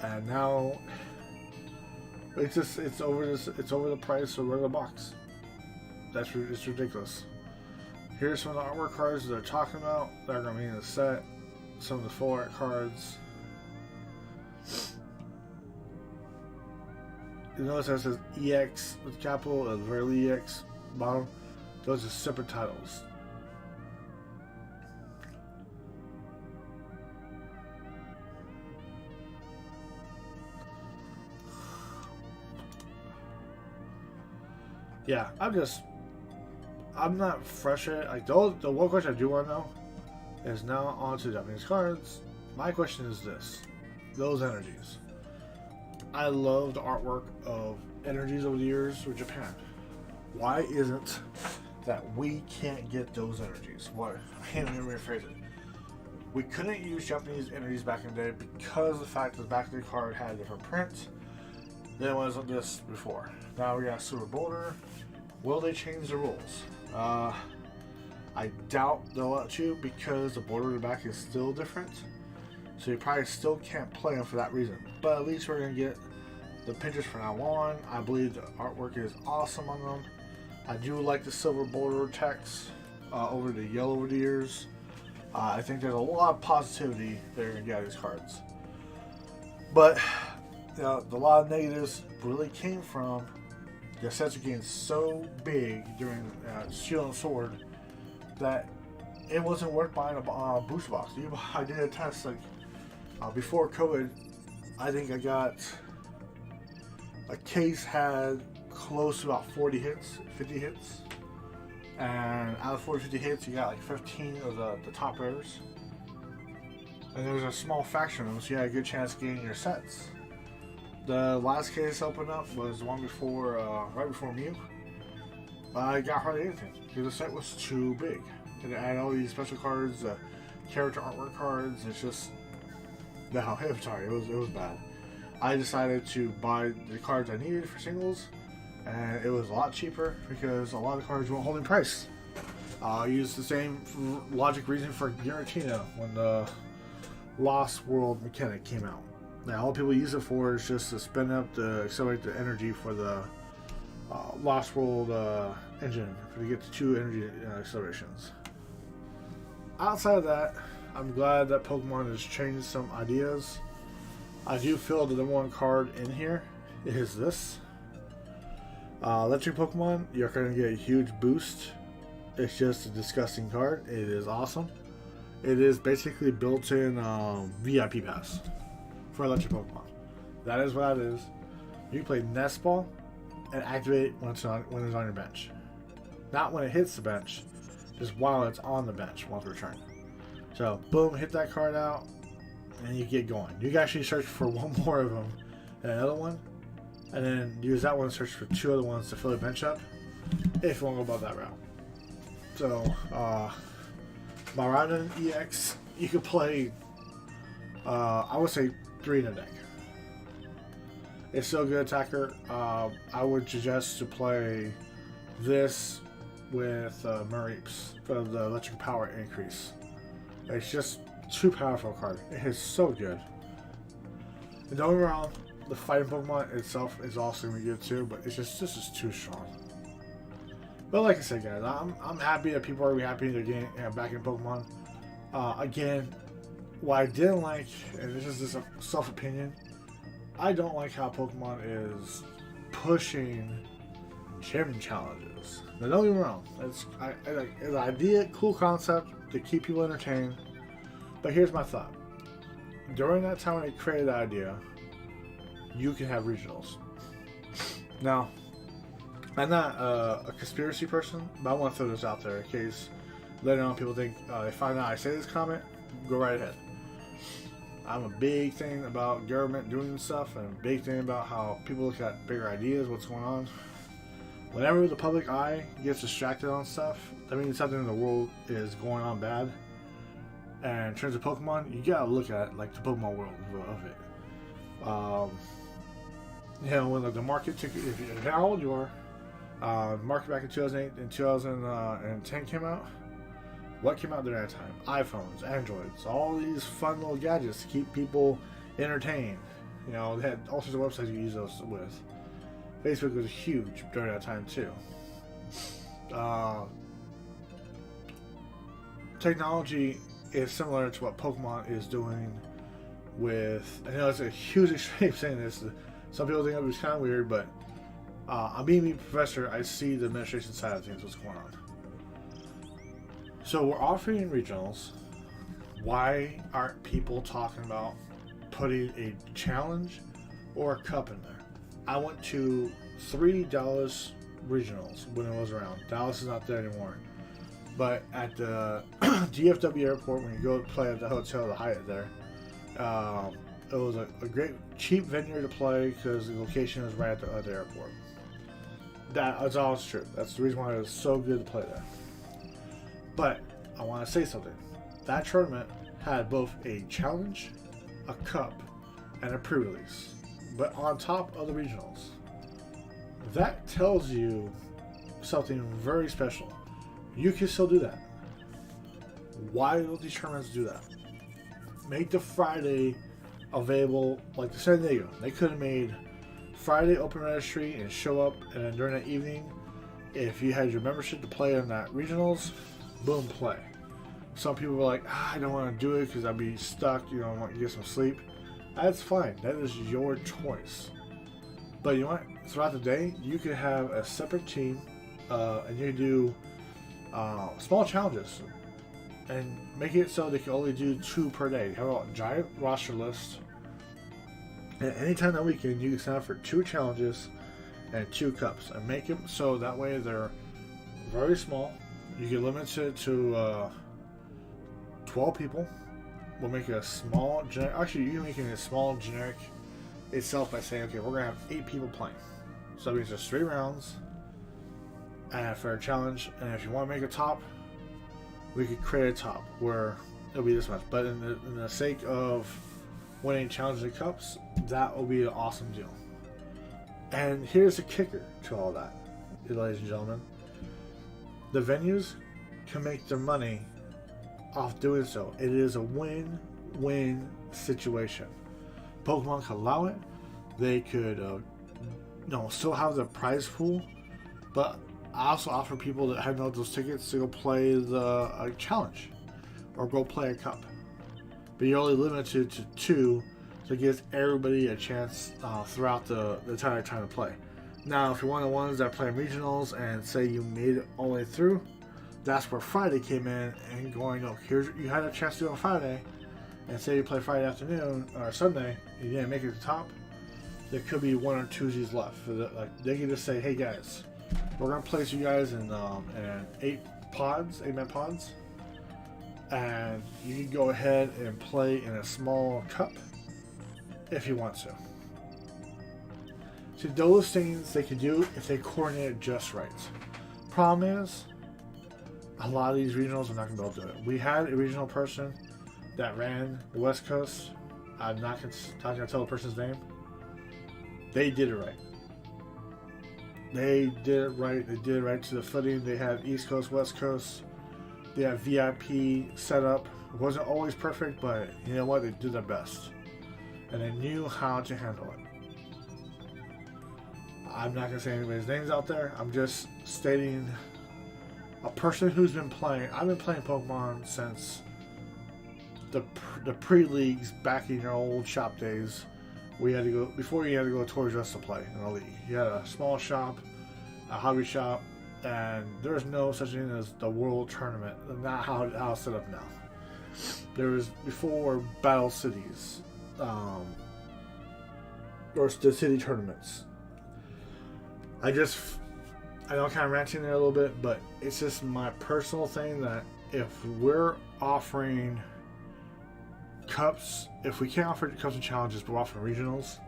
And now it's over the price of the box. It's ridiculous. Here's some of the artwork cards that they're talking about that are going to be in the set. Some of the full art cards. You notice that says EX with capital and rarely EX bottom. Those are separate titles. Yeah, I'm not frustrated. Like, the one question I do want to know is now on to Japanese cards. My question is this: those energies. I love the artwork of energies over the years with Japan. Why isn't that we can't get those energies? What? Let me rephrase it. We couldn't use Japanese energies back in the day because of the fact that the back of the card had a different print than it was on this before. Now we got Silver Boulder. Will they change the rules? I doubt they'll let you because the border in the back is still different. So you probably still can't play them for that reason. But at least we're going to get the pictures from now on. I believe the artwork is awesome on them. I do like the silver border text over the yellow over the years. I think there's a lot of positivity they're going to get out of these cards. But the lot of negatives really came from the sets are getting so big during Shield and Sword that it wasn't worth buying a booster box. I did a test like before COVID. I think I got a case had close to about 40 hits, 50 hits, and out of 40, 50 hits, you got like 15 of the top rares, and there was a small fraction of them, so you had a good chance of getting your sets. The last case opened up was the one before, right before Mew. I got hardly anything because the set was too big. And it had all these special cards, character artwork cards. It's just no. I'm sorry, it was bad. I decided to buy the cards I needed for singles, and it was a lot cheaper because a lot of the cards weren't holding price. I used the same logic reason for Giratina when the Lost World mechanic came out. Now, all people use it for is just to spin up to accelerate the energy for the Lost World engine to get the 2 energy accelerations. Outside of that, I'm glad that Pokemon has changed some ideas. I do feel the number one card in here is this. Electric Pokemon, you're going to get a huge boost. It's just a disgusting card. It is awesome. It is basically built-in VIP pass for electric Pokemon. That is what it is. You can play Nest Ball and activate it when it's on your bench. Not when it hits the bench, just while it's on the bench once returned. So, boom, hit that card out, and you get going. You can actually search for one more of them and another one, and then use that one to search for two other ones to fill the bench up, if you want to go about that route. So, Miraidon EX, you could play, I would say 3 in a deck. It's still a good attacker. I would suggest to play this with Mareeps for the electric power increase. It's just too powerful a card. It is so good. And don't get me wrong, the fighting Pokemon itself is also going to be good too, but it's just, this is too strong. But like I said, guys, I'm happy that people are happy they're getting back in Pokemon. Again, what I didn't like, and this is just a self-opinion, I don't like how Pokemon is pushing gym challenges. Now, don't get me wrong, it's an idea, cool concept to keep people entertained. But here's my thought: during that time when they created the idea, you can have regionals. Now, I'm not a conspiracy person, but I want to throw this out there in case later on people think they find out I say this comment. Go right ahead. I'm a big thing about government doing stuff, and a big thing about how people look at bigger ideas, what's going on. Whenever the public eye gets distracted on stuff, that means something in the world is going on bad. And in terms of Pokemon, you gotta look at like the Pokemon world of it. You know, when the market took, if you know how old you are, market back in 2008 and 2010 came out. What came out during that time? iPhones, Androids, all these fun little gadgets to keep people entertained. You know, they had all sorts of websites you could use those with. Facebook was huge during that time too. Technology is similar to what Pokemon is doing with, I know it's a huge extreme saying this. Some people think it was kind of weird, but I'm being a professor, I see the administration side of things, what's going on. So we're offering regionals. Why aren't people talking about putting a challenge or a cup in there? I went to 3 Dallas regionals when it was around. Dallas is not there anymore. But at the DFW airport, when you go play at the hotel, the Hyatt there, it was a great, cheap venue to play because the location is right at the airport. That's all true. That's the reason why it was so good to play there. But I want to say something. That tournament had both a challenge, a cup, and a pre-release. But on top of the regionals. That tells you something very special. You can still do that. Why don't these tournaments do that? Make the Friday available, like the San Diego. They could have made Friday open registry and show up, and then during that evening, if you had your membership to play in that regionals, boom, play. Some people were like, I don't want to do it because I'd be stuck, you know, I want to get some sleep. That's fine. That is your choice. But you know what? Throughout the day, you could have a separate team, and you can do small challenges, and make it so they can only do 2 per day. Have a giant roster list. And anytime that weekend, you can sign up for 2 challenges and 2 cups, and make them so that way they're very small. You can limit it to 12 people. We'll make it a small generic. Actually, you can make it a small generic itself by saying, okay, we're gonna have 8 people playing. So that means there's 3 rounds and for a challenge. And if you want to make a top, we could create a top where it'll be this much. But in the sake of winning challenges and cups, that will be an awesome deal. And here's the kicker to all that, ladies and gentlemen. The venues can make their money off doing so. It is a win-win situation. Pokemon could allow it. They could still have the prize pool, but I also offer people that have those tickets to go play the challenge or go play a cup. but you're only limited to 2, so it gives everybody a chance throughout the entire time to play. Now, if you're one of the ones that play regionals and say you made it all the way through, that's where Friday came in and going, oh, here's you had a chance to do it on Friday, and say you play Friday afternoon or Sunday, and you didn't make it to the top, there could be 1 or 2 Z's left. Like they can just say, hey guys, we're gonna place you guys in 8-man pods, and you can go ahead and play in a small cup if you want to. See, those things they can do if they coordinate it just right. Problem is, a lot of these regionals are not going to be able to do it. We had a regional person that ran the West Coast. I'm not going to tell the person's name. They did it right. They did it right. They did it right to the footing. They had East Coast, West Coast. They had VIP set up. It wasn't always perfect, but you know what? They did their best. And they knew how to handle it. I'm not going to say anybody's names out there. I'm just stating a person who's been playing. I've been playing Pokemon since the pre-leagues back in your old shop days. We had to go, before you had to go to Toys R Us to play in a league. You had a small shop, a hobby shop, and there's no such thing as the World Tournament. Not how it's set up now. There was before Battle Cities, or the city tournaments. I know I'm kind of ranting there a little bit, but it's just my personal thing that if we're offering cups, if we can't offer cups and challenges, but we're offering regionals,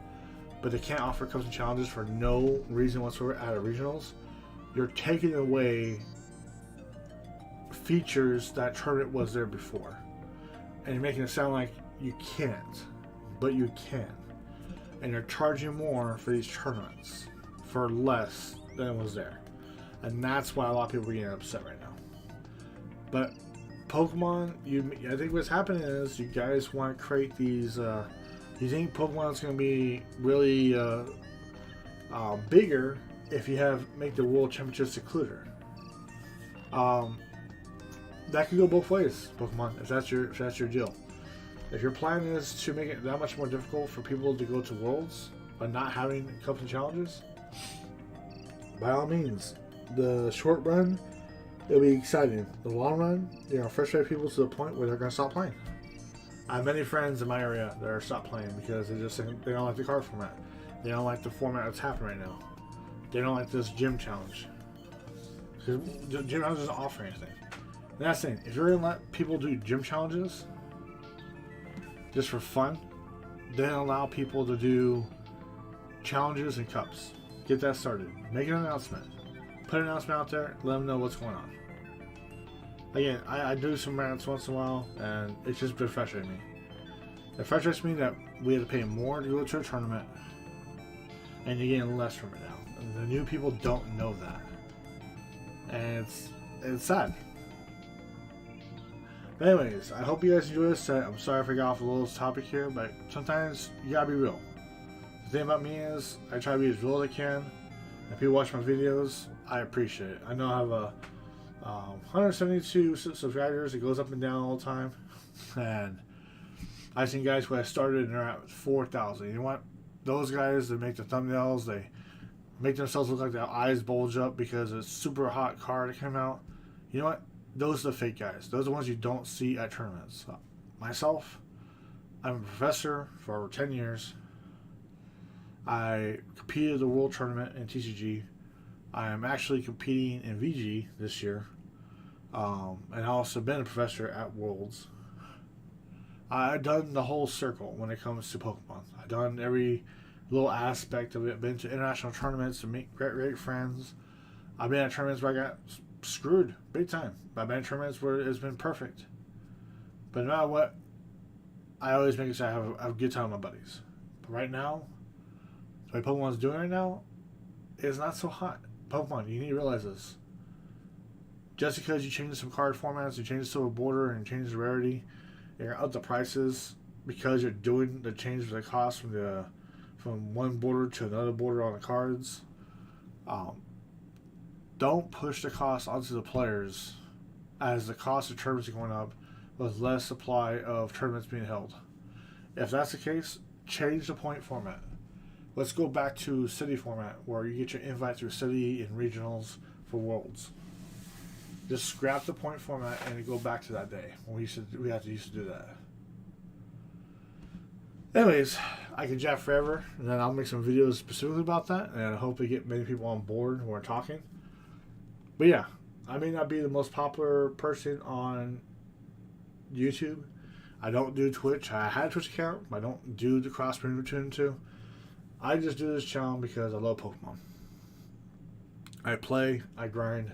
but they can't offer cups and challenges for no reason whatsoever out of regionals, you're taking away features that tournament was there before. And you're making it sound like you can't, but you can. And you're charging more for these tournaments for less than was there. And that's why a lot of people are getting upset right now. But Pokemon, I think what's happening is you guys want to create these, you think Pokemon's going to be really bigger if you make the World Championship secluded. That could go both ways, Pokemon, if that's your deal. If your plan is to make it that much more difficult for people to go to Worlds by not having cups and challenges, by all means. The short run, it'll be exciting. The long run, you're going to frustrate people to the point where they're going to stop playing. I have many friends in my area that are stopped playing because they don't like the card format. They don't like the format that's happening right now. They don't like this gym challenge. Because the gym challenge doesn't offer anything. And that's the thing. If you're going to let people do gym challenges just for fun, then allow people to do challenges and cups. Get that started. Make an announcement. Put an announcement out there. Let them know what's going on. Again, I do some rants once in a while, and it's just been frustrating me. It frustrates me that we had to pay more to go to a tournament, and you're getting less from it now. And the new people don't know that. And it's sad. But anyways, I hope you guys enjoy this set. I'm sorry if I got off a little topic here, but sometimes you gotta be real. The thing about me is, I try to be as real as I can. If you watch my videos, I appreciate it. I know I have a 172 subscribers. It goes up and down all the time. And I've seen guys who I started and they're at 4,000. You know what? Those guys that make the thumbnails, they make themselves look like their eyes bulge up because it's super hot card that came out. You know what? Those are the fake guys. Those are the ones you don't see at tournaments. Myself, I'm a professor for over 10 years. I competed at the World Tournament in TCG. I am actually competing in VG this year. And I also been a professor at Worlds. I've done the whole circle when it comes to Pokemon. I've done every little aspect of it. Been to international tournaments to make great friends. I've been at tournaments where I got screwed big time. I've been at tournaments where it's been perfect. But no matter what, I always make sure I have a good time with my buddies. But right now, the way Pokemon's doing right now is not so hot. Pokemon, you need to realize this. Just because you change some card formats, you change the silver border, and change the rarity, you're gonna up the prices because you're doing the change of the cost from one border to another border on the cards. Don't push the cost onto the players as the cost of tournaments are going up with less supply of tournaments being held. If that's the case, change the point format. Let's go back to city format where you get your invite through city and regionals for worlds. Just scrap the point format and go back to that day when used to do that. Anyways, I can chat forever, and then I'll make some videos specifically about that, and I hope we get many people on board who are talking. But yeah, I may not be the most popular person on YouTube. I don't do Twitch. I had a Twitch account, but I don't do the cross between the two. I just do this channel because I love Pokemon. I play, I grind.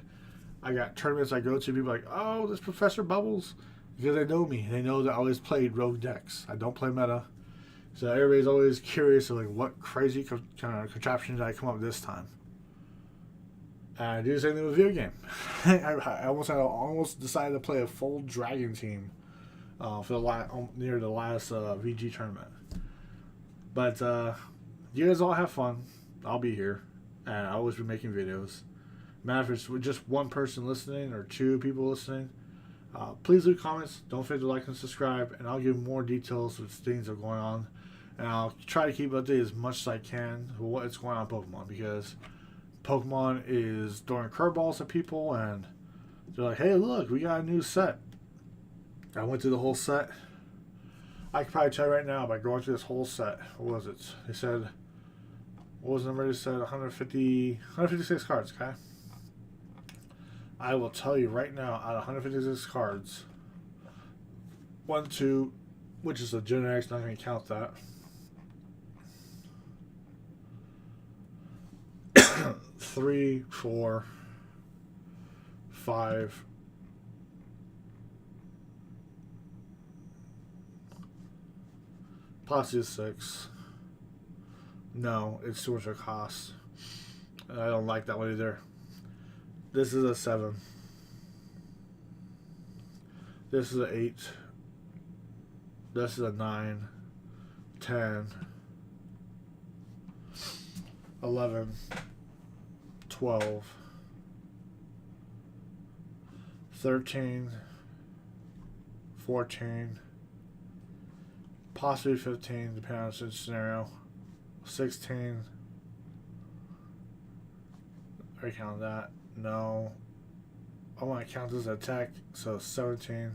I got tournaments I go to, people are like, oh, this Professor Bubbles. Because they know me. They know that I always played rogue decks. I don't play meta. So everybody's always curious of like what crazy kind of contraption did I come up with this time. And I do the same thing with video game. I almost decided to play a full dragon team for the near the last VG tournament. But you guys all have fun. I'll be here, and I'll always be making videos. Matter if it's just one person listening or two people listening, please leave comments. Don't forget to like and subscribe, and I'll give more details of things that are going on. And I'll try to keep updated as much as I can with what's going on in Pokemon, because Pokemon is throwing curveballs at people, and they're like, hey, look, we got a new set. I went through the whole set. I can probably tell you right now by going through this whole set. What was it? They said, what was the number? They said 156 cards, okay? I will tell you right now, out of 156 cards, 1, 2, which is a generic, not going to count that. 3, 4, 5, possibly 6. No, it's too much of a cost. I don't like that one either. This is a 7. This is an 8. This is a 9, 10, 11, 12, 13, 14, possibly 15, depending on the scenario, 16. I count that. No. I want to count this as attack, so 17.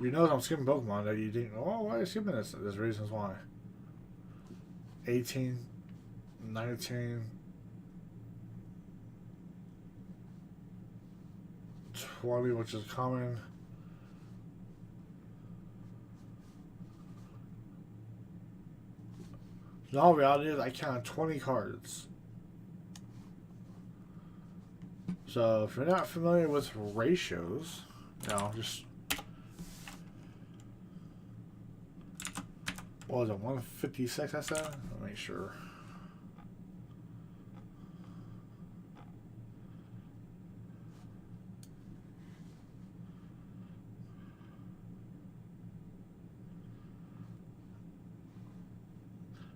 You know I'm skipping Pokemon that you didn't. Oh, why are you skipping this? There's reasons why. 18, 19, 20, which is common. No, reality is I counted 20 cards. So if you're not familiar with ratios, just what was it, 156 I said? Let me make sure.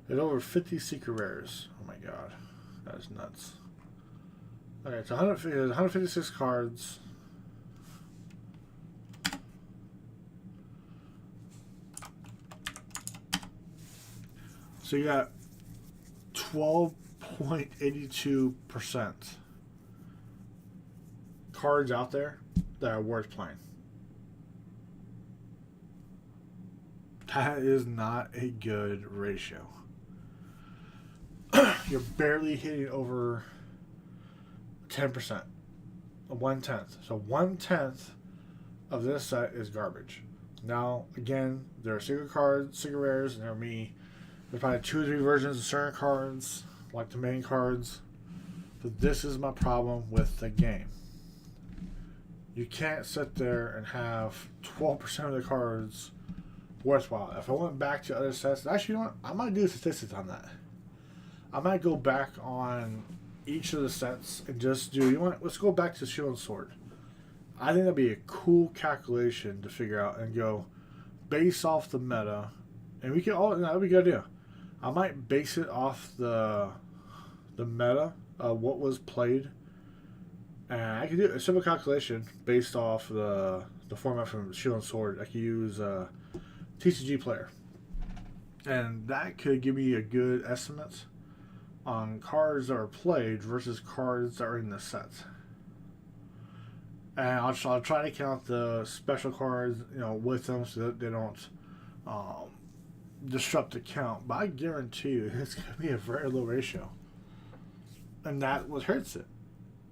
There's over 50 secret rares. Oh my god. That is nuts. Okay, so 156 cards. So you got 12.82% cards out there that are worth playing. That is not a good ratio. You're barely hitting over 10%. 1/10. So 1/10 of this set is garbage. Now, again, there are secret cards, secret rares, and there are me. There's probably 2 or 3 versions of certain cards, like the main cards. But this is my problem with the game. You can't sit there and have 12% of the cards worthwhile. If I went back to other sets, actually, you know what? I might do statistics on that. I might go back on each of the sets and just do, you know what, let's go back to Shield and Sword. I think that'd be a cool calculation to figure out and go base off the meta. And we can all, that'd be a good idea. I might base it off the meta of what was played And I can do a simple calculation based off the format from Shield and Sword. I can use TCG Player, and that could give me a good estimate on cards that are played versus cards that are in the set. And I'll try to count the special cards, with them so that they don't um, disrupt the count. But I guarantee you, it's going to be a very low ratio, and that what hurts it.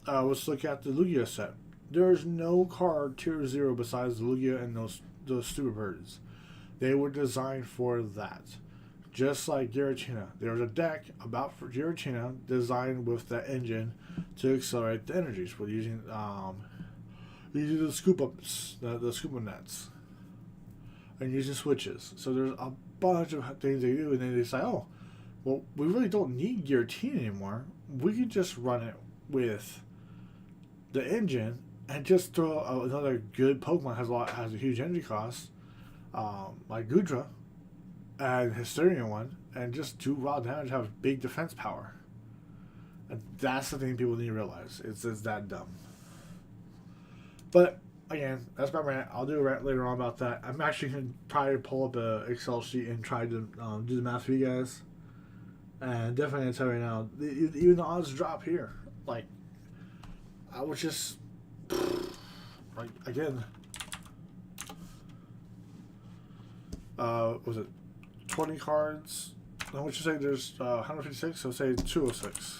Let's look at the Lugia set. There's no card tier 0 besides the Lugia and those stupid birds. They were designed for that. Just like Giratina. There was a deck about for Giratina designed with the engine to accelerate the energies with using the scoop ups, the scoop up nets, and using switches. So there's a bunch of things they do, and then they say, oh, well, we really don't need Giratina anymore. We can just run it with the engine and just throw another good Pokemon has a huge energy cost, like Gudra and Hysterian one, and just do raw damage, have big defense power. And that's the thing people need to realize. It's that dumb. But again, that's my rant. I'll do a rant later on about that. I'm actually going to probably pull up an Excel sheet and try to do the math for you guys. And definitely going to tell you right now, even the odds drop here. Like, I was just, like, again, was it 20 cards? Now, what you say there's 156, so say 206.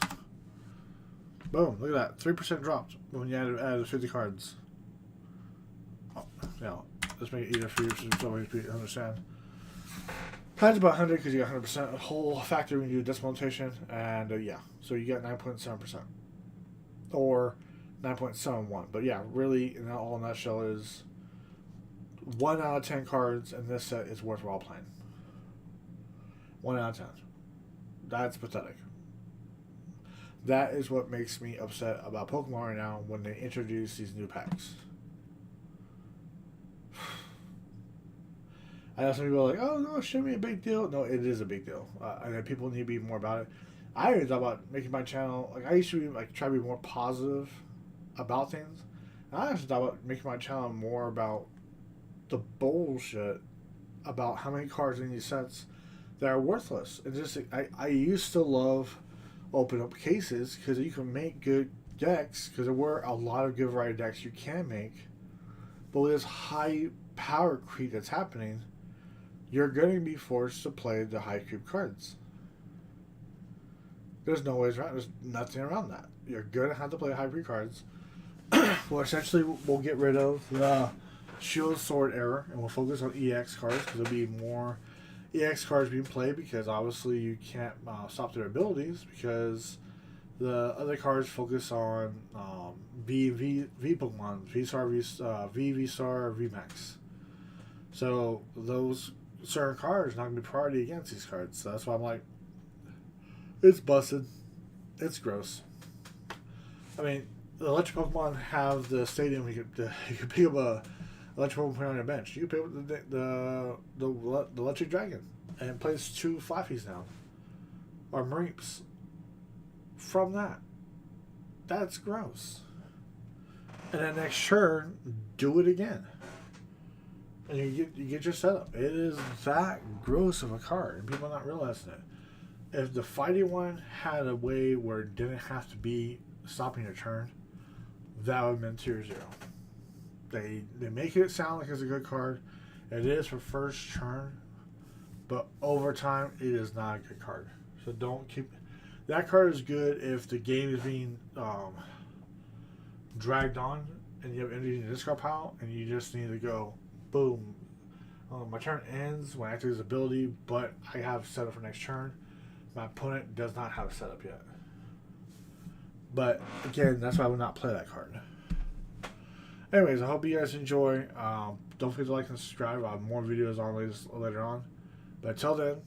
Boom, look at that. 3% dropped when you added 50 cards. Oh, let's make it easier for you so you understand. Times about 100 because you got 100%. A whole factor when you do decimal notation. And so you get 9.7%. Or 9.71. But yeah, really, in all in that nutshell is 1 out of 10 cards in this set is worthwhile playing. 1 out of 10. That's pathetic. That is what makes me upset about Pokemon right now when they introduce these new packs. I know some people are like, oh no, it shouldn't be a big deal. No, it is a big deal. And people need to be more about it. I even thought about making my channel, like I used to be, like, try to be more positive about things. And I actually thought about making my channel more about the bullshit about how many cards in these sets that are worthless. And just, I used to love open up cases because you can make good decks, because there were a lot of good variety decks you can make. But with this high power creep that's happening, you're going to be forced to play the high creep cards. There's no ways around. There's nothing around that. You're going to have to play high creep cards. Well, essentially, we'll get rid of the Shield Sword era, and we'll focus on EX cards, because there'll be more EX cards being played, because obviously you can't stop their abilities, because the other cards focus on V Pokemon, V-Star, V-Star, V-Max. So those certain cards are not going to be priority against these cards. So that's why I'm like, it's busted. It's gross. I mean, the electric Pokemon have the stadium. You could pick up a electric Pokemon on your bench. You can pick up the electric dragon and place 2 Flaffies down, or Mareeps. From that, that's gross. And then next turn, do it again, and you get your setup. It is that gross of a card, and people are not realizing it. If the fighting one had a way where it didn't have to be stopping your turn, that would have been tier 0. They make it sound like it's a good card. It is for first turn, but over time, it is not a good card. So don't keep... That card is good if the game is being dragged on and you have energy in the discard pile and you just need to go, boom. My turn ends when I activate his ability, but I have set up for next turn. My opponent does not have a setup yet. But again, that's why I would not play that card. Anyways, I hope you guys enjoy. Don't forget to like and subscribe. I'll have more videos on later on. But until then,